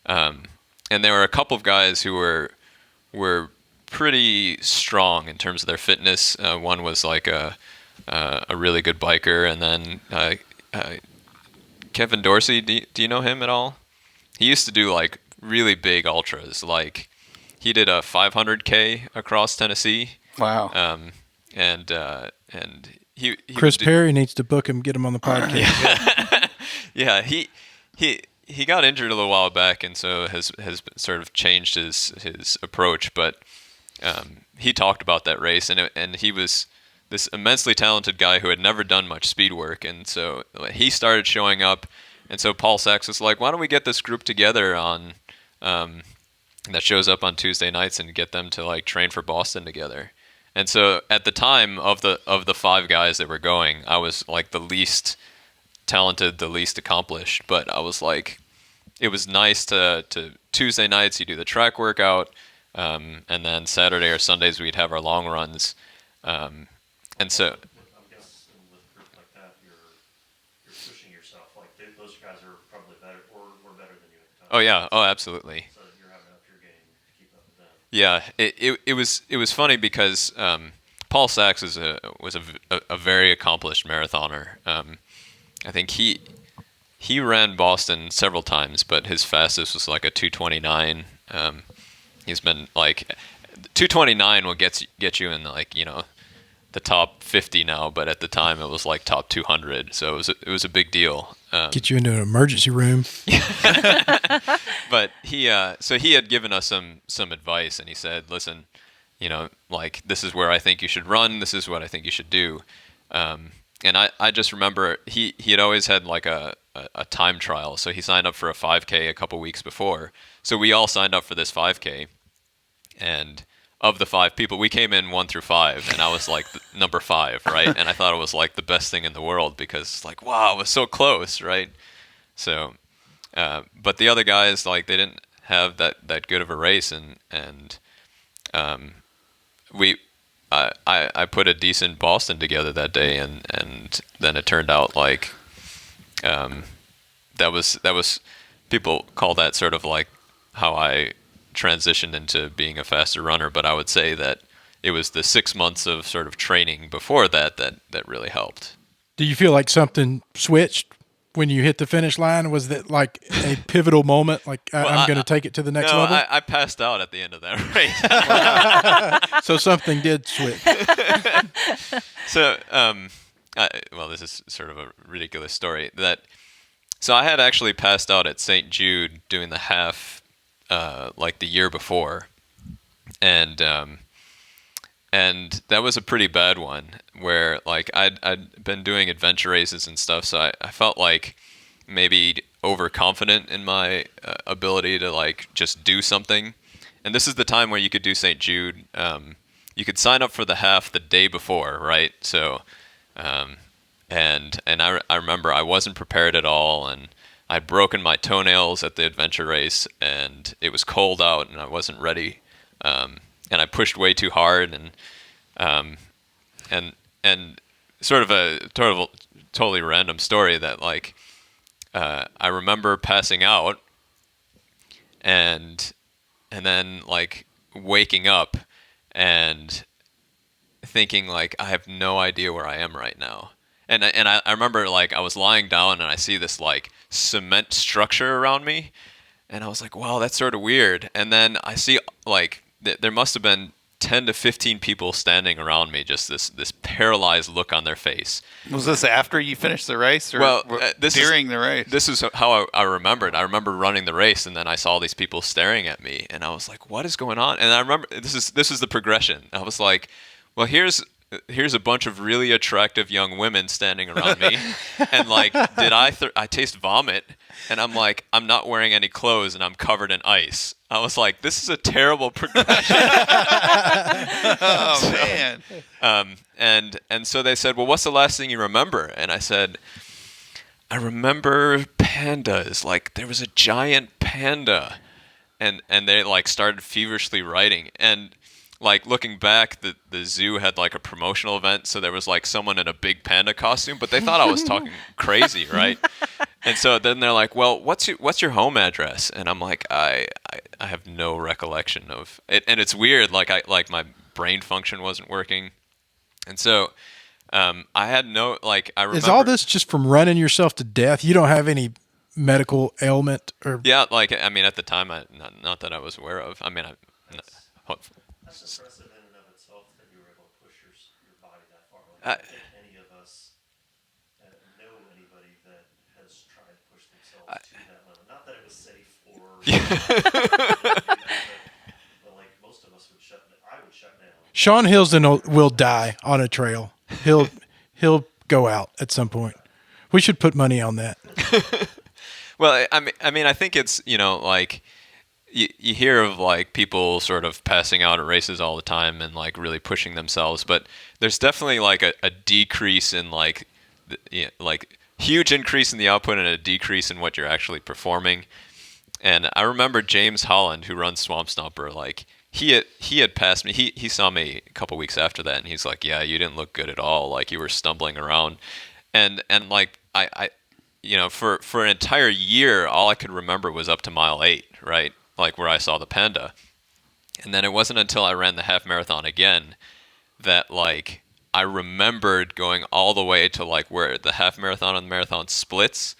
and there were a couple of guys who were pretty strong in terms of their fitness. One was like a really good biker, and then Kevin Dorsey. Do you know him at all? He used to do like really big ultras. Like he did a 500K across Tennessee. Wow. And he Chris Perry needs to book him, get him on the podcast. Yeah, he got injured a little while back, and so has sort of changed his approach, but. He talked about that race, and he was this immensely talented guy who had never done much speed work, and so he started showing up, and so Paul Sachs was like, why don't we get this group together on that shows up on Tuesday nights and get them to like train for Boston together. And so at the time of the 5 guys that were going, I was like the least talented, the least accomplished, but I was like, it was nice to Tuesday nights you do the track workout. And then Saturday or Sundays we'd have our long runs, and so. I'm guessing with a group like that, you're pushing yourself. Like those guys are probably better or were better than you at the time. Oh yeah, oh absolutely. So you're having up your game to keep up with them. Yeah, it was funny because Paul Sachs was a very accomplished marathoner. I think he ran Boston several times, but his fastest was like a 2:29. He's been like 2:29 will get you in like, you know, the top 50 now, but at the time it was like top 200, so it was a big deal. Get you into an emergency room. But he had given us some advice, and he said, listen, you know, like, this is where I think you should run, this is what I think you should do. And I just remember he had always had like a time trial, so he signed up for a 5K a couple weeks before. So we all signed up for this 5K, and of the 5 people, we came in 1 through 5, and I was like number 5, right? And I thought it was like the best thing in the world, because like, wow, it was so close, right? So, but the other guys, like, they didn't have that good of a race, and I put a decent Boston together that day, and then it turned out like that was people call that sort of like how I transitioned into being a faster runner, but I would say that it was the 6 months of sort of training before that really helped. Do you feel like something switched when you hit the finish line? Was that like a pivotal moment? Like, I'm going to take it to the next level? I passed out at the end of that race. So something did switch. So, well, this is sort of a ridiculous story. So I had actually passed out at St. Jude doing the half like the year before, and that was a pretty bad one, where like I'd been doing adventure races and stuff, so I felt like maybe overconfident in my ability to like just do something. And this is the time where you could do St. Jude. You could sign up for the half the day before, right? So, and I remember I wasn't prepared at all, and I'd broken my toenails at the adventure race, and it was cold out, and I wasn't ready. And I pushed way too hard, and sort of a totally random story that like I remember passing out, and then like waking up and thinking like, I have no idea where I am right now. And I remember like I was lying down and I see this like cement structure around me, and I was like, wow, that's sort of weird. And then I see like there must have been 10 to 15 people standing around me, just this paralyzed look on their face. Was this after you finished the race, or during the race? This is how I remembered. I remember running the race, and then I saw these people staring at me, and I was like, what is going on? And I remember this is the progression. I was like, well, here's a bunch of really attractive young women standing around me, and like, did I taste vomit? And I'm like, I'm not wearing any clothes, and I'm covered in ice. I was like, this is a terrible progression. Oh man. And so they said, well, what's the last thing you remember? And I said, I remember pandas. Like, there was a giant panda, and they like started feverishly writing. And like, looking back, the zoo had like a promotional event, so there was like someone in a big panda costume, but they thought I was talking crazy, right? And so then they're like, well, what's your home address? And I'm like, I have no recollection of it. And it's weird, like my brain function wasn't working. And so I had no, like, I remember. Is all this just from running yourself to death? You don't have any medical ailment? Or Yeah, like, I mean, at the time, not that I was aware of. I mean, That's impressive in and of itself that you were able to push your body that far. Like, I don't think any of us know anybody that has tried to push themselves to that limit. Not that it was safe or, but like most of us I would shut down. Sean Hilsden will die on a trail. He'll go out at some point. We should put money on that. Well, I mean, I think it's, like, you hear of like people sort of passing out at races all the time and like really pushing themselves, but there's definitely like a decrease in like huge increase in the output and a decrease in what you're actually performing. And I remember James Holland, who runs Swampstomper, like he had passed me. He saw me a couple weeks after that, and he's like, yeah, you didn't look good at all. Like, you were stumbling around, and like I for an entire year, all I could remember was up to mile 8, right? Like, where I saw the panda. And then it wasn't until I ran the half marathon again that like I remembered going all the way to like where the half marathon and the marathon splits,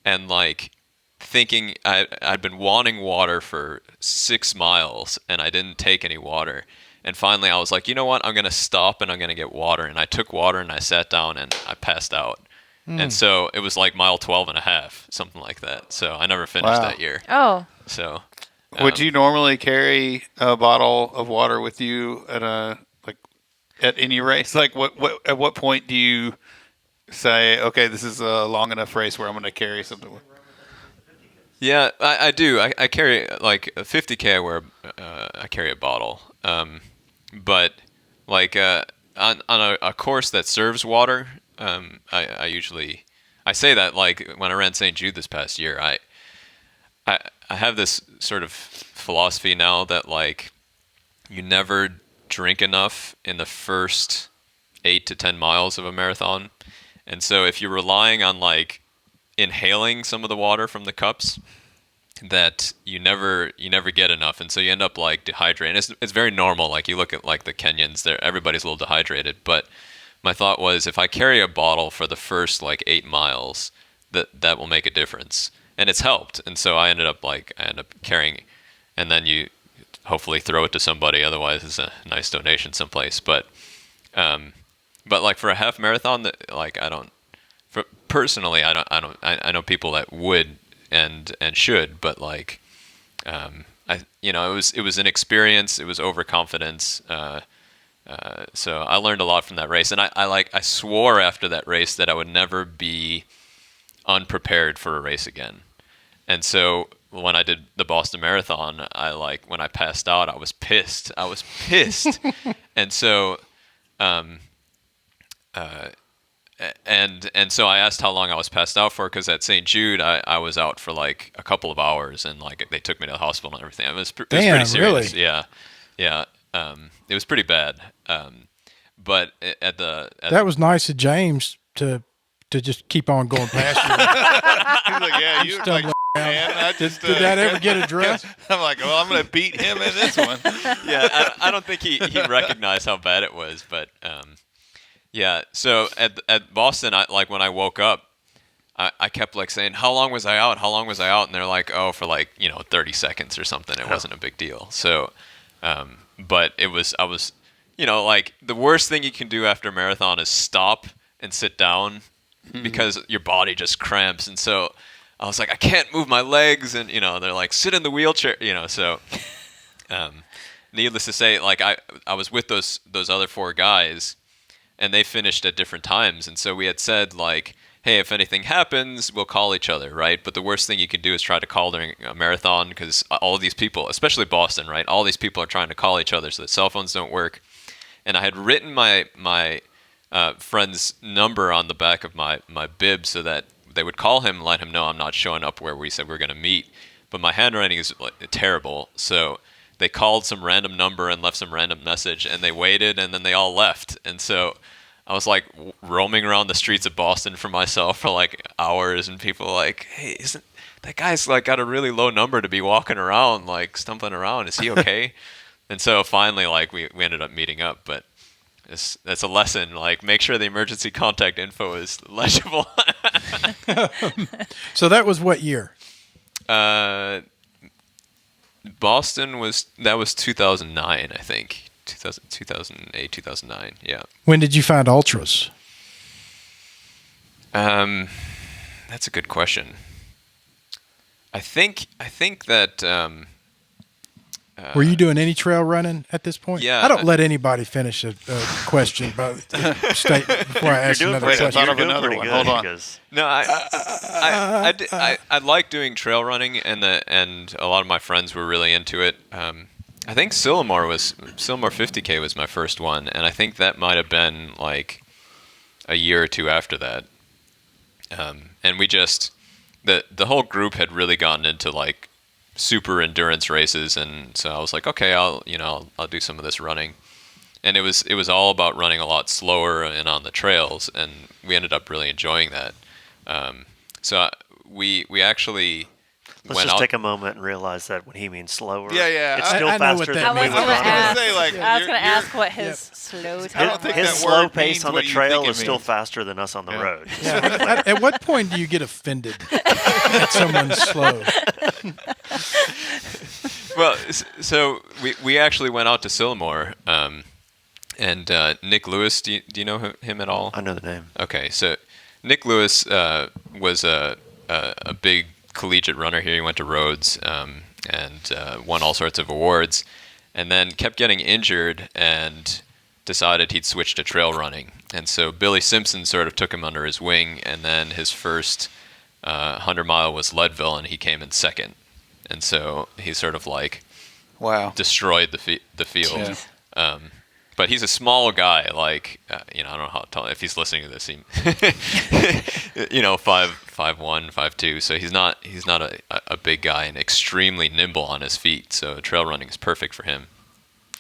and like thinking I'd been wanting water for 6 miles and I didn't take any water. And finally I was like, you know what? I'm going to stop and I'm going to get water. And I took water and I sat down and I passed out. And so it was like mile 12 and a half, something like that. So I never finished that year. Oh. So would you normally carry a bottle of water with you at any race? Like at what point do you say, okay, this is a long enough race where I'm going to carry something with? Yeah, I do. I carry like a 50K. I carry a bottle. But like on a course that serves water, I usually say that like when I ran St. Jude this past year, I have this sort of philosophy now that like you never drink enough in the first 8 to 10 miles of a marathon, and so if you're relying on like inhaling some of the water from the cups, that you never get enough, and so you end up like dehydrated. It's very normal. Like you look at like the Kenyans, everybody's a little dehydrated. But my thought was, if I carry a bottle for the first like 8 miles, that will make a difference, and it's helped. And so I end up carrying, and then you hopefully throw it to somebody. Otherwise, it's a nice donation someplace. But like for a half marathon, that like I don't. Personally, I know people that would and should, but like, it was an experience. It was overconfidence. So I learned a lot from that race, and I swore after that race that I would never be unprepared for a race again. And so when I did the Boston Marathon, when I passed out, I was pissed. And so, and so I asked how long I was passed out for, because at St. Jude I was out for like a couple of hours, and like they took me to the hospital and everything. It was pretty serious. Really? Yeah. It was pretty bad. But that was nice of James to just keep on going past you. He's like, yeah, you like, man. Did that ever get addressed? I'm like, well, I'm going to beat him in this one. Yeah, I don't think he recognized how bad it was, but. Yeah, so at Boston, when I woke up, I kept like saying, how long was I out? How long was I out? And they're like, oh, for like 30 seconds or something. It wasn't a big deal. So, but I was like the worst thing you can do after a marathon is stop and sit down, because your body just cramps. And so I was like, I can't move my legs, and they're like, sit in the wheelchair, So, needless to say, like I was with those other 4 guys. And they finished at different times. And so we had said, like, hey, if anything happens, we'll call each other, right? But the worst thing you can do is try to call during a marathon, because all of these people, especially Boston, right? All these people are trying to call each other so that cell phones don't work. And I had written my friend's number on the back of my bib so that they would call him and let him know I'm not showing up where we said we were going to meet. But my handwriting is terrible. So they called some random number and left some random message, and they waited, and then they all left. And so I was like roaming around the streets of Boston for myself for like hours, and people were like, hey, isn't that guy's like got a really low number to be walking around, like stumbling around? Is he okay? And so finally, like we ended up meeting up. But that's a lesson. Like, make sure the emergency contact info is legible. So that was what year? Boston was 2009, I think. 2008, 2009, yeah. When did you find ultras? That's a good question. I think that were you doing any trail running at this point? Yeah. I don't let anybody finish a question state before I ask another question. I thought of another one. Hold on. No, I like doing trail running, and a lot of my friends were really into it. I think Sylamore 50K was my first one, and I think that might have been like a year or two after that. And we just the whole group had really gotten into like super endurance races, and so I was like, okay, I'll do some of this running. And it was all about running a lot slower and on the trails, and we ended up really enjoying that. So we actually Let's went just out. take a moment and realize that when he means slower, Yeah. it's I- still I know what faster that than I we was would gonna run. gonna ask. say, like, I was gonna you're- ask what his slow I don't time think was. that His word slow pace means on the what you trail think it is still means. faster than us on the Yeah. road. Yeah. At what point do you get offended that someone's slow? Well, so we actually went out to Sylamore, and Nick Lewis. Do you know him at all? I know the name. Okay, so Nick Lewis was a big collegiate runner here. He went to Rhodes and won all sorts of awards, and then kept getting injured and decided he'd switch to trail running. And so Billy Simpson sort of took him under his wing, and then his first 100-mile was Leadville, and he came in second. And so he sort of like Wow. destroyed the field. Yeah. But he's a small guy, like I don't know how tall. If he's listening to this, he, 5'1", 5'2". So he's not a big guy and extremely nimble on his feet. So trail running is perfect for him.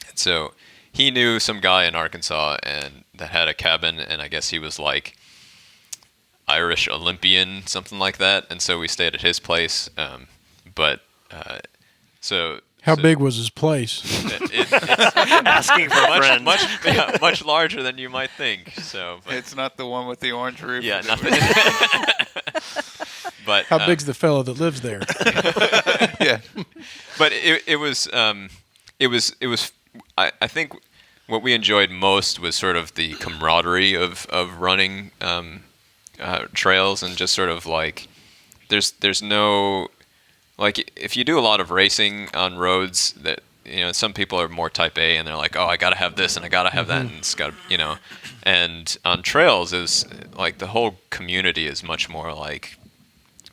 And so he knew some guy in Arkansas and that had a cabin, and I guess he was like Irish Olympian, something like that. And so we stayed at his place. How big was his place? Asking for a friend. much larger than you might think. So, but, It's not the one with the orange roof. yeah, nothing. But How big's the fellow that lives there? Yeah. but it was I think what we enjoyed most was sort of the camaraderie of running trails, and just sort of like there's no. Like, if you do a lot of racing on roads, that some people are more type A, and they're like, oh, I gotta have this and I gotta have that, and it's got and on trails is like the whole community is much more like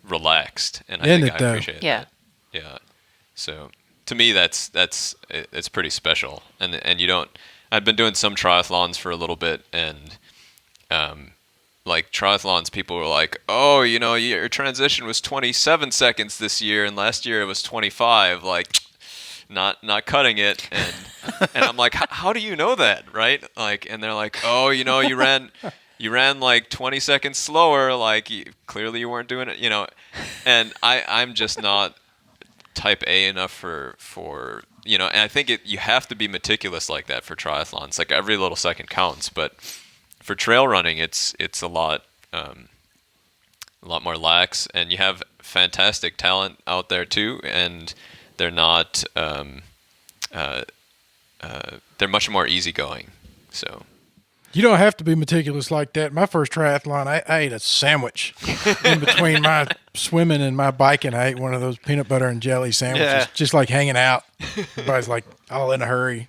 relaxed, and I Isn't think it, I though? appreciate Yeah. that. Yeah. So to me, it's pretty special, and you don't. I've been doing some triathlons for a little bit, and like triathlons, people were like, oh, your transition was 27 seconds this year, and last year it was 25, like not cutting it. And I'm like, how do you know that, right? Like, and they're like, oh, you ran like 20 seconds slower, like clearly you weren't doing it, and I'm just not type A enough for and I think you have to be meticulous like that for triathlons. Like, every little second counts, but for trail running, it's a lot more lax, and you have fantastic talent out there too, and they're not they're much more easygoing. So You don't have to be meticulous like that. My first triathlon, I ate a sandwich in between my swimming and my biking. I ate one of those peanut butter and jelly sandwiches, Yeah. just like hanging out. Everybody's like all in a hurry.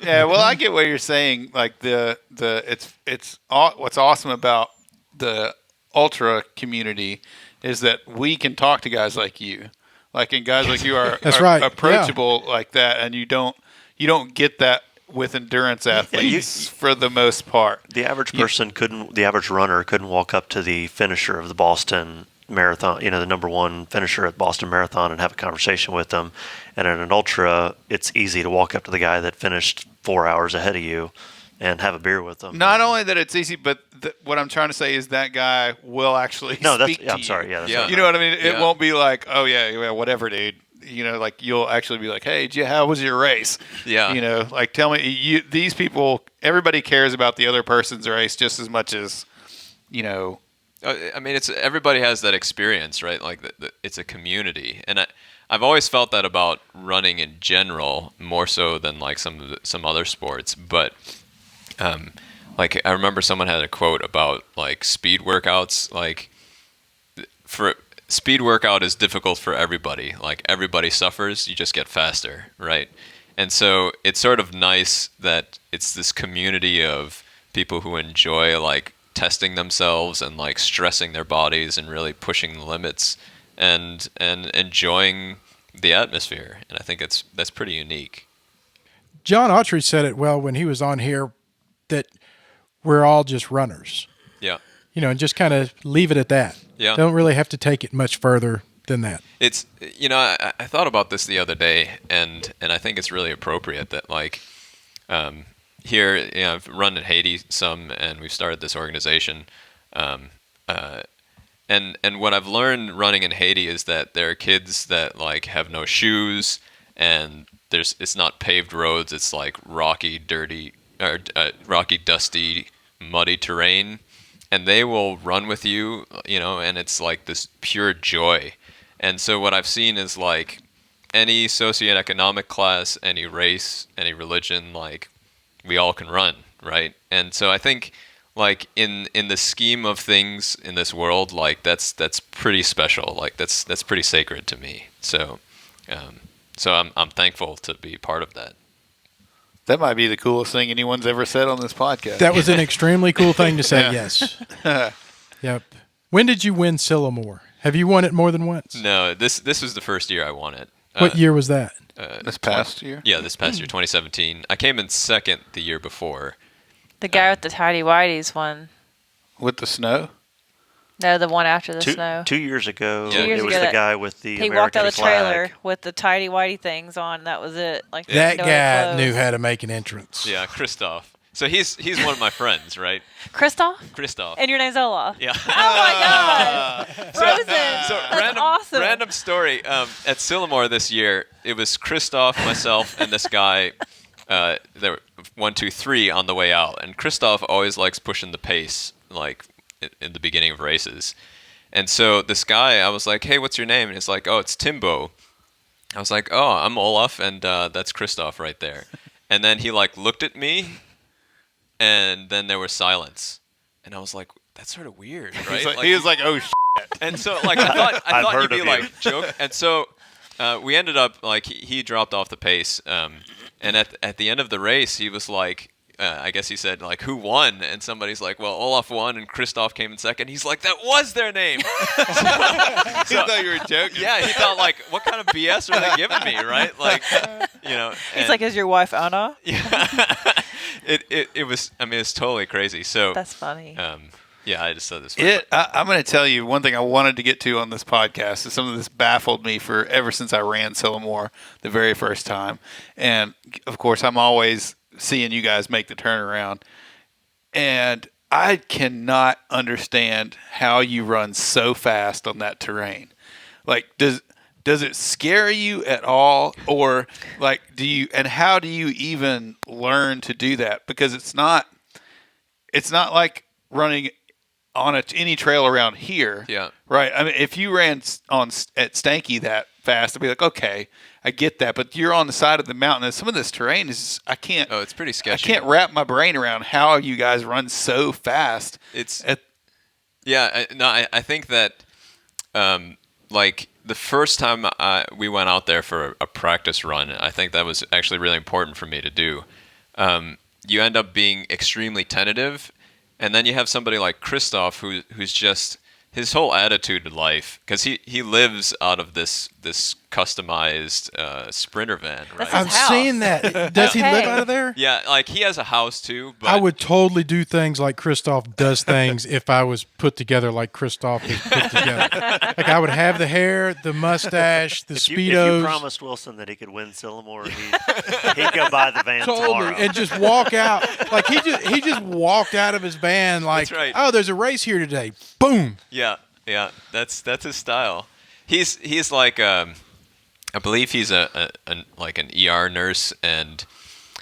Yeah, well, I get what you're saying. Like what's awesome about the ultra community is that we can talk to guys like you, and guys like you are, That's right, approachable like that, and you don't get that with endurance athletes for the most part. The average person the average runner couldn't walk up to the finisher of the Boston Marathon, the number one finisher at Boston Marathon, and have a conversation with them. And in an ultra, it's easy to walk up to the guy that finished 4 hours ahead of you and have a beer with them. Not only that it's easy, but what I'm trying to say is that guy will actually speak to you. I'm sorry. Yeah, that's Yeah. what I You know what I mean? It Yeah. won't be like, oh yeah, whatever, dude. Like, you'll actually be like, hey, how was your race? Yeah. Like, tell me, these people, everybody cares about the other person's race just as much as, I mean, everybody has that experience, right? Like, it's a community, and I've always felt that about running in general, more so than like some other sports. But like, I remember someone had a quote about like speed workouts. Like, for speed workout is difficult for everybody. Like, everybody suffers. You just get faster, right? And so it's sort of nice that it's this community of people who enjoy like testing themselves and like stressing their bodies and really pushing the limits and enjoying the atmosphere. And I think that's pretty unique. John Autry said it well when he was on here, that we're all just runners, Yeah. and just kind of leave it at that. Yeah. Don't really have to take it much further than that. It's, I thought about this the other day, and I think it's really appropriate that like here, I've run in Haiti some, and we've started this organization, And what I've learned running in Haiti is that there are kids that like have no shoes, and it's not paved roads. It's like rocky, dirty, or rocky, dusty, muddy terrain, and they will run with you, and it's like this pure joy. And so what I've seen is like any socioeconomic class, any race, any religion, like we all can run, right? And so I think like in the scheme of things in this world, like that's pretty special. Like that's pretty sacred to me. So I'm thankful to be part of that. That might be the coolest thing anyone's ever said on this podcast. That was an extremely cool thing to say. Yes. Yep. When did you win Sylamore? Have you won it more than once? No, this was the first year I won it. What year was that? This past year? Yeah, this past year, 2017. I came in second the year before. The guy with the tidy whities won. With the snow? No, the one after the snow. 2 years ago, 2 years it was ago the that- guy with the He American walked out of the trailer flag. with the tidy whitey things on. That was it. Like That no guy clothes. knew how to make an entrance. Yeah, Christoph. So he's one of my friends, right? Christoph? Christoph. And your name's Olaf. Yeah. Oh my God! Frozen. That's awesome. Random story. At Sylamore this year, it was Christoph, myself, and this guy. There were 1, 2, 3 on the way out, and Christoph always likes pushing the pace, like in the beginning of races. And so this guy, I was like, "Hey, what's your name?" And he's like, "Oh, it's Timbo." I was like, "Oh, I'm Olaf, and that's Christoph right there." And then he like looked at me, and then there was silence, and I was like, "That's sort of weird, right?" He was like, "Oh shit." And so like I thought I've you'd heard be of you. like joke. And so we ended up like he dropped off the pace, and at the end of the race he was like. I guess he said, like, who won? And somebody's like, well, Olaf won and Christoph came in second. He's like, that was their name. He thought you were joking. Yeah, he thought, like, what kind of BS are they giving me, right? Like, He's like, is your wife Anna? Yeah. It was, I mean, it's totally crazy. So, That's funny. yeah, I just thought this. I'm going to tell you one thing I wanted to get to on this podcast is some of this baffled me for ever since I ran Sylamore the very first time. And, of course, I'm always seeing you guys make the turnaround, and I cannot understand how you run so fast on that terrain. Like, does it scare you at all, or like how do you even learn to do that? Because it's not like running on any trail around here. Yeah. Right. I mean, if you ran at Stanky that fast, I'd be like, okay, I get that. But you're on the side of the mountain, and some of this terrain is I can't. Oh, it's pretty sketchy. I can't wrap my brain around how you guys run so fast. I think that like the first time we went out there for a practice run, I think that was actually really important for me to do. You end up being extremely tentative, and then you have somebody like Christoph who's just his whole attitude in life, because he lives out of this customized sprinter van, right? That's his I've house. seen that. Does he live out of there? Yeah, like he has a house too. But I would totally do things like Christoph does things if I was put together like Christoph is put together. Like I would have the hair, the mustache, the If Speedos. you promised Wilson that he could win Sylamore, he'd go buy the van tomorrow. And just walk out. Like he just walked out of his van like, That's right. oh, there's a race here today. Boom. Yeah, that's his style. He's like I believe he's like an ER nurse, and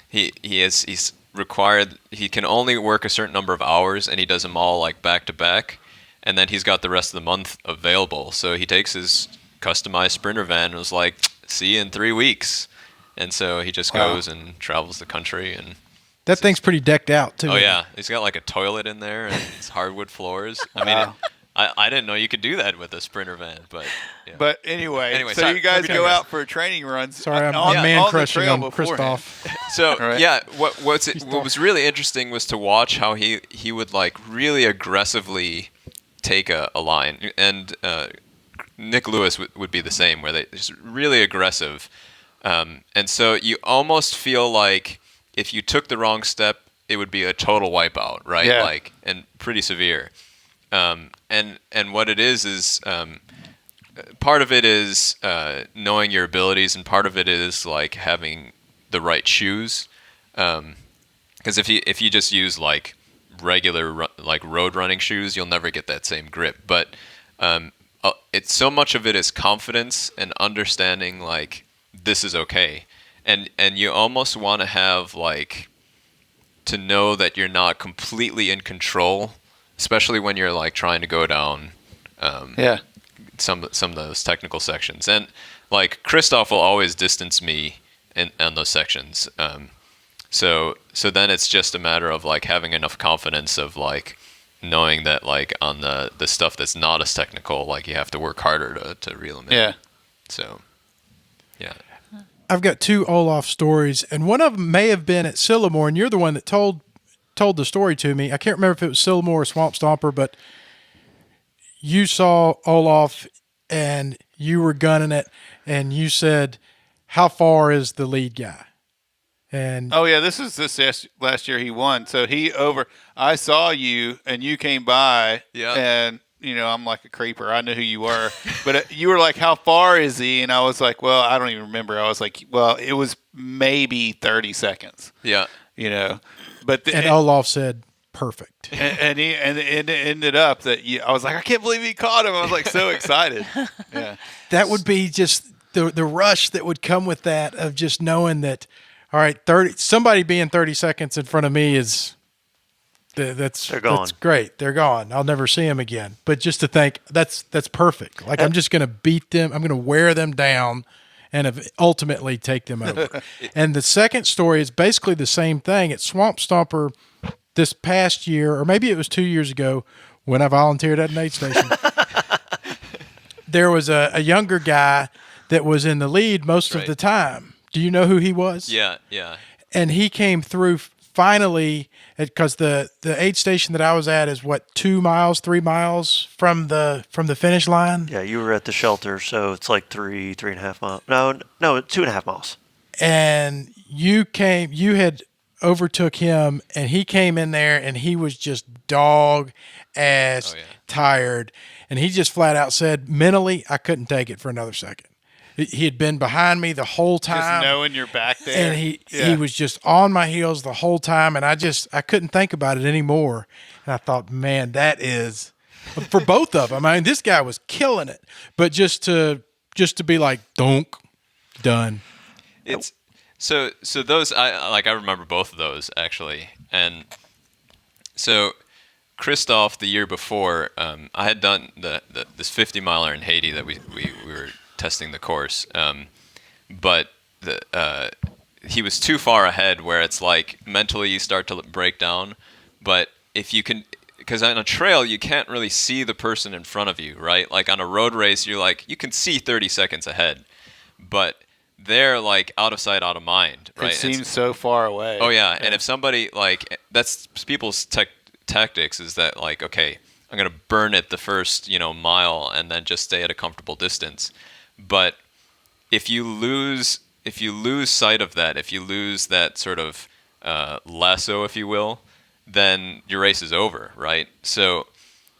he's required. He can only work a certain number of hours, and he does them all like back to back, and then he's got the rest of the month available. So he takes his customized sprinter van and was like, "See you in 3 weeks," and so he just goes and travels the country and. That thing's pretty decked out too. Oh yeah, he's got like a toilet in there and it's hardwood floors. I mean, I didn't know you could do that with a sprinter van, but. Yeah. But anyway, so sorry. you guys Okay. go out for training runs. Sorry, I'm on man the crushing trail on beforehand. Christoph. So Right. yeah, what was really interesting was to watch how he would like really aggressively take a line, and Nick Lewis would be the same, where they just really aggressive, and so you almost feel like if you took the wrong step, it would be a total wipeout, right? Yeah. Like, and pretty severe. And what it is part of it is knowing your abilities, and part of it is like having the right shoes. Because if you just use like regular like road running shoes, you'll never get that same grip. But it's so much of it is confidence and understanding like this is okay, and you almost want to have like to know that you're not completely in control, especially when you're like trying to go down some of those technical sections. And like Christoph will always distance me on those sections. So then it's just a matter of like having enough confidence of like knowing that like on the stuff that's not as technical, like you have to work harder to reel them in. Yeah. So, yeah. I've got 2 Olaf stories, and one of them may have been at Sylamore, and you're the one that told the story to me. I can't remember if it was Sylamore or Swampstomper, but you saw Olaf and you were gunning it, and you said, "How far is the lead guy?" And Oh yeah, this last year he won. So I saw you and you came by. Yeah. And I'm like a creeper. I knew who you were, but you were like, "How far is he?" And I was like, "Well, I don't even remember." I was like, "Well, it was maybe 30 seconds." Yeah. But and Olaf said, "Perfect." and it ended up that I was like, "I can't believe he caught him." I was like so excited. Yeah. That would be just the rush that would come with that, of just knowing that, all right, somebody being 30 seconds in front of me is They're gone. That's great. They're gone. I'll never see them again. But just to think that's perfect. Like I'm just going to beat them. I'm going to wear them down and ultimately take them over. And the second story is basically the same thing. At Swampstomper this past year, or maybe it was 2 years ago when I volunteered at an aid station, there was a younger guy that was in the lead most of the time. Do you know who he was? Yeah. And he came through finally, because the aid station that I was at is 3 miles from the finish line. Yeah, you were at the shelter, so it's like 3.5 miles. No, 2.5 miles. And you had overtook him, and he came in there, and he was just dog ass tired, and he just flat out said, mentally, I couldn't take it for another second. He had been behind me the whole time. Just knowing you're back there. And he was just on my heels the whole time, and I couldn't think about it anymore. And I thought, man, that is for both of them. I mean, this guy was killing it, but just to be like, donk, done. It's so those I remember both of those actually. And so Christoph the year before, I had done this 50 miler in Haiti that we were testing the course, but he was too far ahead where it's like mentally you start to break down. But if you can, because on a trail you can't really see the person in front of you, right? Like on a road race you can see 30 seconds ahead, but they're like out of sight, out of mind, right? It seems so far away. Oh yeah. And if somebody like, that's people's tactics is that like, okay, I'm gonna burn it the first mile and then just stay at a comfortable distance. But if you lose sight of that, if you lose that sort of lasso, if you will, then your race is over, right? So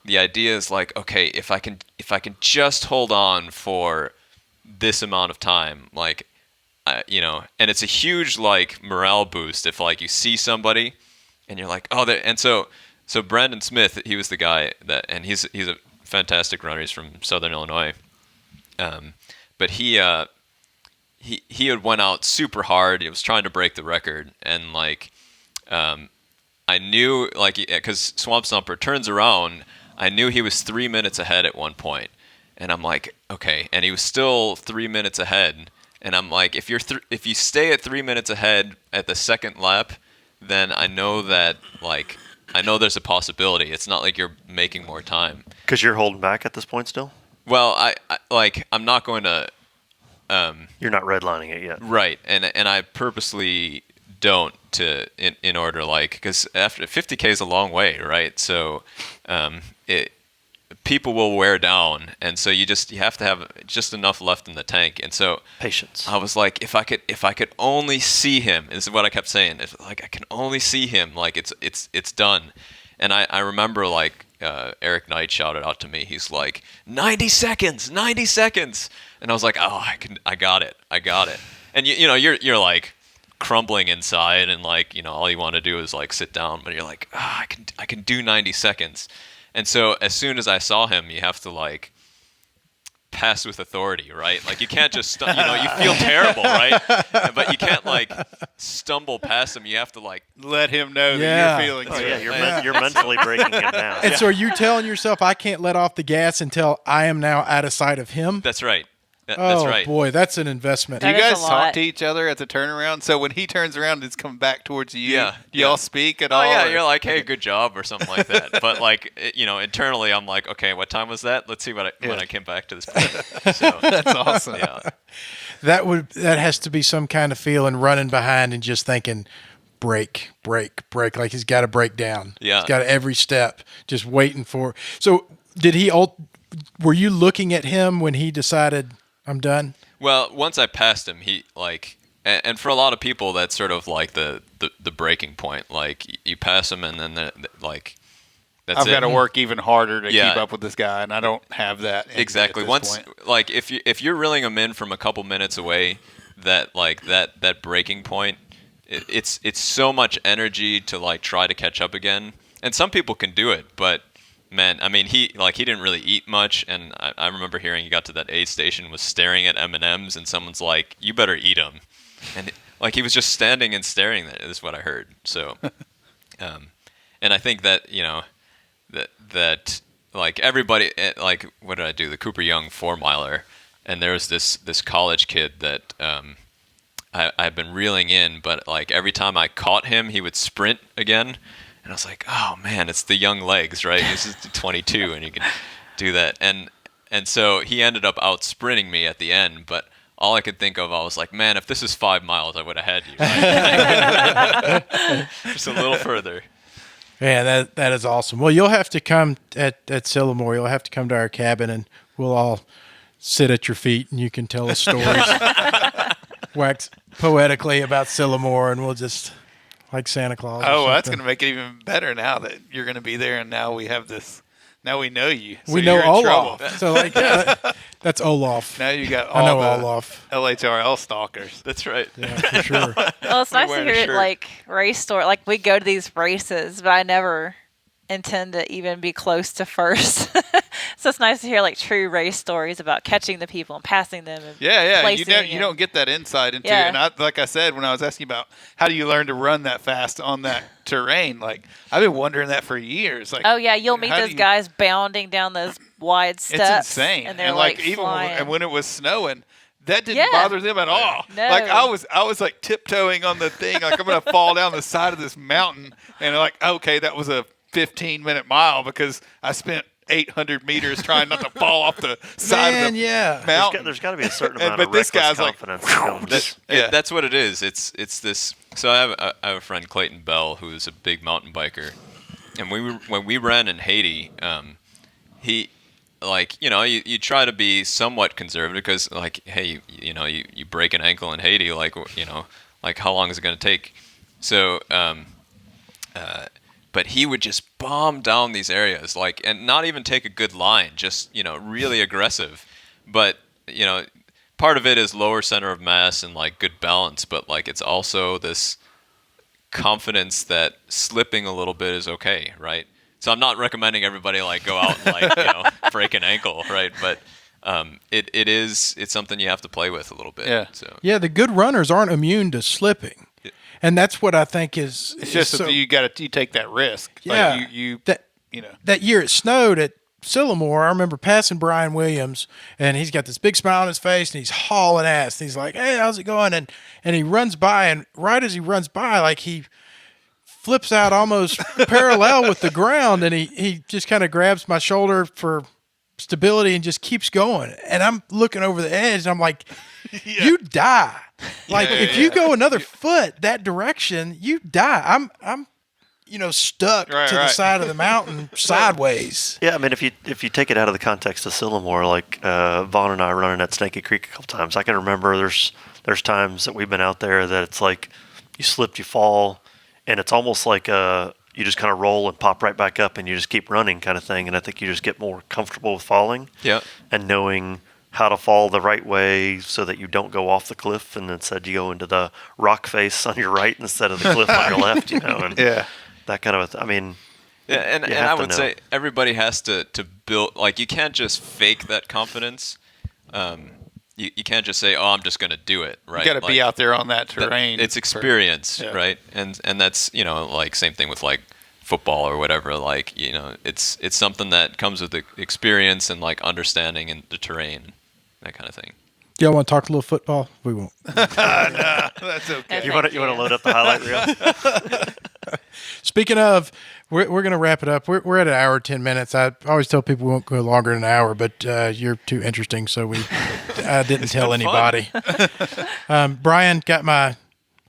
the idea is like, okay, if I can just hold on for this amount of time, like, and it's a huge like morale boost if like you see somebody and you're like, oh, and so Brandon Smith, he was the guy and he's a fantastic runner. He's from Southern Illinois. But he had went out super hard. He was trying to break the record, and like, I knew like because Swampstomper turns around, I knew he was 3 minutes ahead at one point, and I'm like, okay, and he was still 3 minutes ahead, and I'm like, if you stay at 3 minutes ahead at the second lap, then I know there's a possibility. It's not like you're making more time. Because you're holding back at this point still? Well, I'm not going to. You're not redlining it yet, right? And I purposely don't in order like because after 50K is a long way, right? So, people will wear down, and so you have to have just enough left in the tank. And so patience. I was like, if I could only see him. This is what I kept saying. If like I can only see him, like it's done. And I remember like. Eric Knight shouted out to me. He's like, 90 seconds, 90 seconds. And I was like, oh, I got it. And you're like crumbling inside and like, all you want to do is like sit down, but you're like, I can do 90 seconds. And so as soon as I saw him, you have to like pass with authority, right? Like you can't just, you feel terrible, right? But you can't like stumble past him. You have to like let him know Yeah. that you're feeling Oh good. yeah, you're mentally breaking him down. And so are you telling yourself, I can't let off the gas until I am now out of sight of him? That's right. That's Oh, right. boy, that's an investment. Do you That is guys a talk lot. to each other at the turnaround? So when he turns around, it's coming back towards you. Yeah, Do y'all yeah. speak at Oh all? yeah, or- you're like, hey, good job or something like that. But like, internally, I'm like, okay, what time was that? Let's see when I came back to this point. So, That's awesome. yeah. That has to be some kind of feeling running behind and just thinking, break, like he's got to break down. Yeah. He's got every step just waiting for. So were you looking at him when he decided I'm done? Well, once I passed him, he like, and for a lot of people, that's sort of like the breaking point. Like you pass him, and then like that's I've it. got to work even harder to Yeah. keep up with this guy, and I don't have that. in me Exactly. at this Once, point. like, if you're reeling him in from a couple minutes away, that breaking point, it's so much energy to like try to catch up again. And some people can do it, but man, I mean, he didn't really eat much, and I remember hearing he got to that aid station, was staring at M&Ms, and someone's like, "You better eat them," and like he was just standing and staring. That is what I heard. So, and I think that that like everybody, like what did I do? The Cooper Young 4-miler, and there was this college kid that I've been reeling in, but like every time I caught him, he would sprint again. And I was like, oh man, it's the young legs, right? This is 22, and you can do that. And so he ended up out sprinting me at the end. But all I could think of, I was like, man, if this is 5 miles, I would have had you. Right? Just a little further. Man, that is awesome. Well, you'll have to come at Sylamore. You'll have to come to our cabin, and we'll all sit at your feet, and you can tell us stories, wax poetically about Sylamore, and we'll just like Santa Claus. or Oh, that's something. going to make it even better now that you're going to be there, and now we have this. Now we know you. So We know you're in Olaf. trouble. So like that's Olaf. Now you got I know all the Olaf. LHRL stalkers. That's right. Yeah, for sure. Well, it's nice to wearing a hear it shirt. like race story. Like we go to these races, but I never intend to even be close to first. So it's nice to hear like true race stories about catching the people and passing them. And Yeah. placing You and- don't get that insight into Yeah. it. And like I said, when I was asking about how do you learn to run that fast on that terrain, like I've been wondering that for years. Like, Oh yeah, you'll meet how do those you- guys bounding down those wide steps. It's insane. and they're like even flying. when it was snowing, that didn't Yeah. bother them at all. No. Like I was like tiptoeing on the thing, like I'm gonna fall down the side of this mountain, and like okay, that was a 15-minute mile because I spent 800 meters trying not to fall off the side Man, of the yeah. mountain. There's got to be a certain And- amount but of this reckless guy's like, confidence. that goes- Yeah. That's what it is. It's this. So I have a friend, Clayton Bell, who is a big mountain biker, and when we ran in Haiti, he like you try to be somewhat conservative because like hey you break an ankle in Haiti, like like how long is it going to take? So but he would just bomb down these areas, like, and not even take a good line, just really aggressive. But part of it is lower center of mass and like good balance, but like it's also this confidence that slipping a little bit is okay, right? So I'm not recommending everybody like go out and like break an ankle, right? But it's something you have to play with a little bit. Yeah. So Yeah, the good runners aren't immune to slipping. And that's what I think is It's just so, that you take that risk. Yeah. Like you know. that year it snowed at Sylamore. I remember passing Brian Williams, and he's got this big smile on his face, and he's hauling ass. And he's like, "Hey, how's it going?" And he runs by, and right as he runs by, like he flips out almost parallel with the ground, and he just kind of grabs my shoulder for stability and just keeps going. And I'm looking over the edge, and I'm like, "You die." Like if you go another foot that direction, you die. I'm stuck Right, to the right. side of the mountain sideways. Yeah, I mean, if you take it out of the context of Sylamore, like Vaughn and I running at Snaky Creek a couple times, I can remember there's times that we've been out there that it's like you slipped, you fall, and it's almost like you just kind of roll and pop right back up, and you just keep running kind of thing. And I think you just get more comfortable with falling yeah. and knowing how to fall the right way so that you don't go off the cliff, and instead you go into the rock face on your right instead of the cliff on your left, and Yeah. that kind of I mean, Yeah, and You I have to would know. say everybody has to build, like, you can't just fake that confidence. You can't just say, oh, I'm just going to do it, right? You got to be out there on that terrain. It's experience, Yeah. right? And that's, like, same thing with, like, football or whatever. Like, it's something that comes with the experience and, like, understanding and the terrain, that kind of thing. Y'all want to talk a little football? We won't. That's okay. You want to load up the highlight reel? Speaking of, we're going to wrap it up. We're at an hour, 10 minutes. I always tell people we won't go longer than an hour, but you're too interesting, so I didn't tell been anybody. Brian got my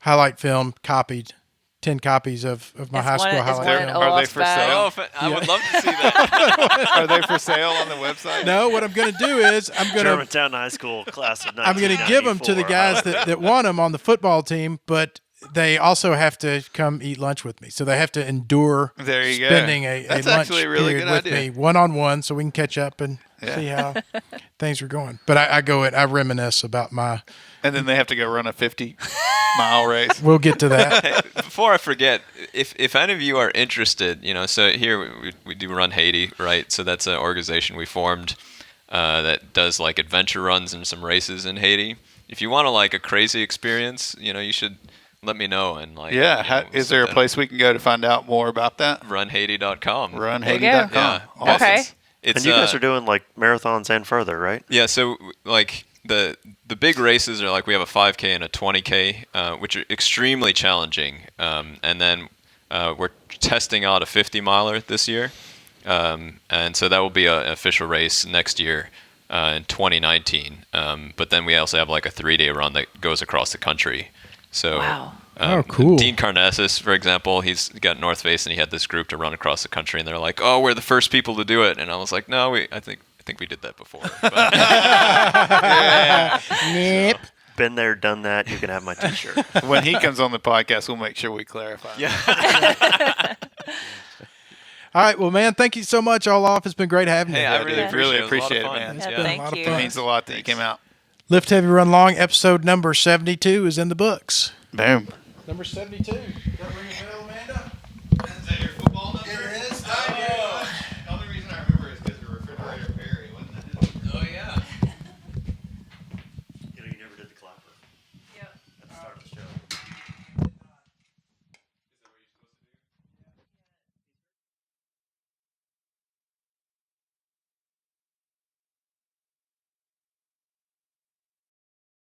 highlight film copied, 10 copies of my high school highlight one in film. Are they Olaf's for bag. sale? Oh, I would love to see that. Are they for sale on the website? No, what I'm going to do is I'm going to Germantown High School class of I'm going to give them to the 1994. guys that want them on the football team, but they also have to come eat lunch with me. So they have to endure There you go. spending a That's lunch actually a really period good with idea. me one-on-one so we can catch up and Yeah. see how things are going. But I go in, I reminisce about And then they have to go run a 50-mile race. we'll get to that. Before I forget, if any of you are interested, so here we do Run Haiti, right? So that's an organization we formed that does, like, adventure runs and some races in Haiti. If you want to, like, a crazy experience, you should let me know. And, like, Yeah. Is there a place we can go to find out more about that? runhaiti.com. Runhaiti.com. Yeah. Awesome. Okay. It's, And you guys are doing like marathons and further, right? Yeah, so like the big races are like we have a 5K and a 20K, which are extremely challenging. And then we're testing out a 50-miler this year. And so that will be an official race next year in 2019. But then we also have like a 3-day run that goes across the country. So Wow. Oh, cool. Dean Karnassus, for example, he's got North Face and he had this group to run across the country, and they're like, "Oh, we're the first people to do it," and I was like, "No, I think we did that before." But, Yep. Been there, done that. You can have my T-shirt. When he comes on the podcast, we'll make sure we clarify. yeah. All right. Well, man, thank you so much, Olaf. It's been great having you. Hey, I here. really Yeah. Really appreciate it. It was a appreciate lot it, of man. fun. Yeah, been a thank lot of you. fun. It means a lot that you came out. Lift Heavy Run Long, episode number 72 is in the books. Boom. Number 72. That ring a bell, Amanda? Is that your football number? It is. Oh. The only reason I remember is because of Refrigerator Perry, wasn't it? Oh yeah. You never did the clapper. Yep. At the start of the show.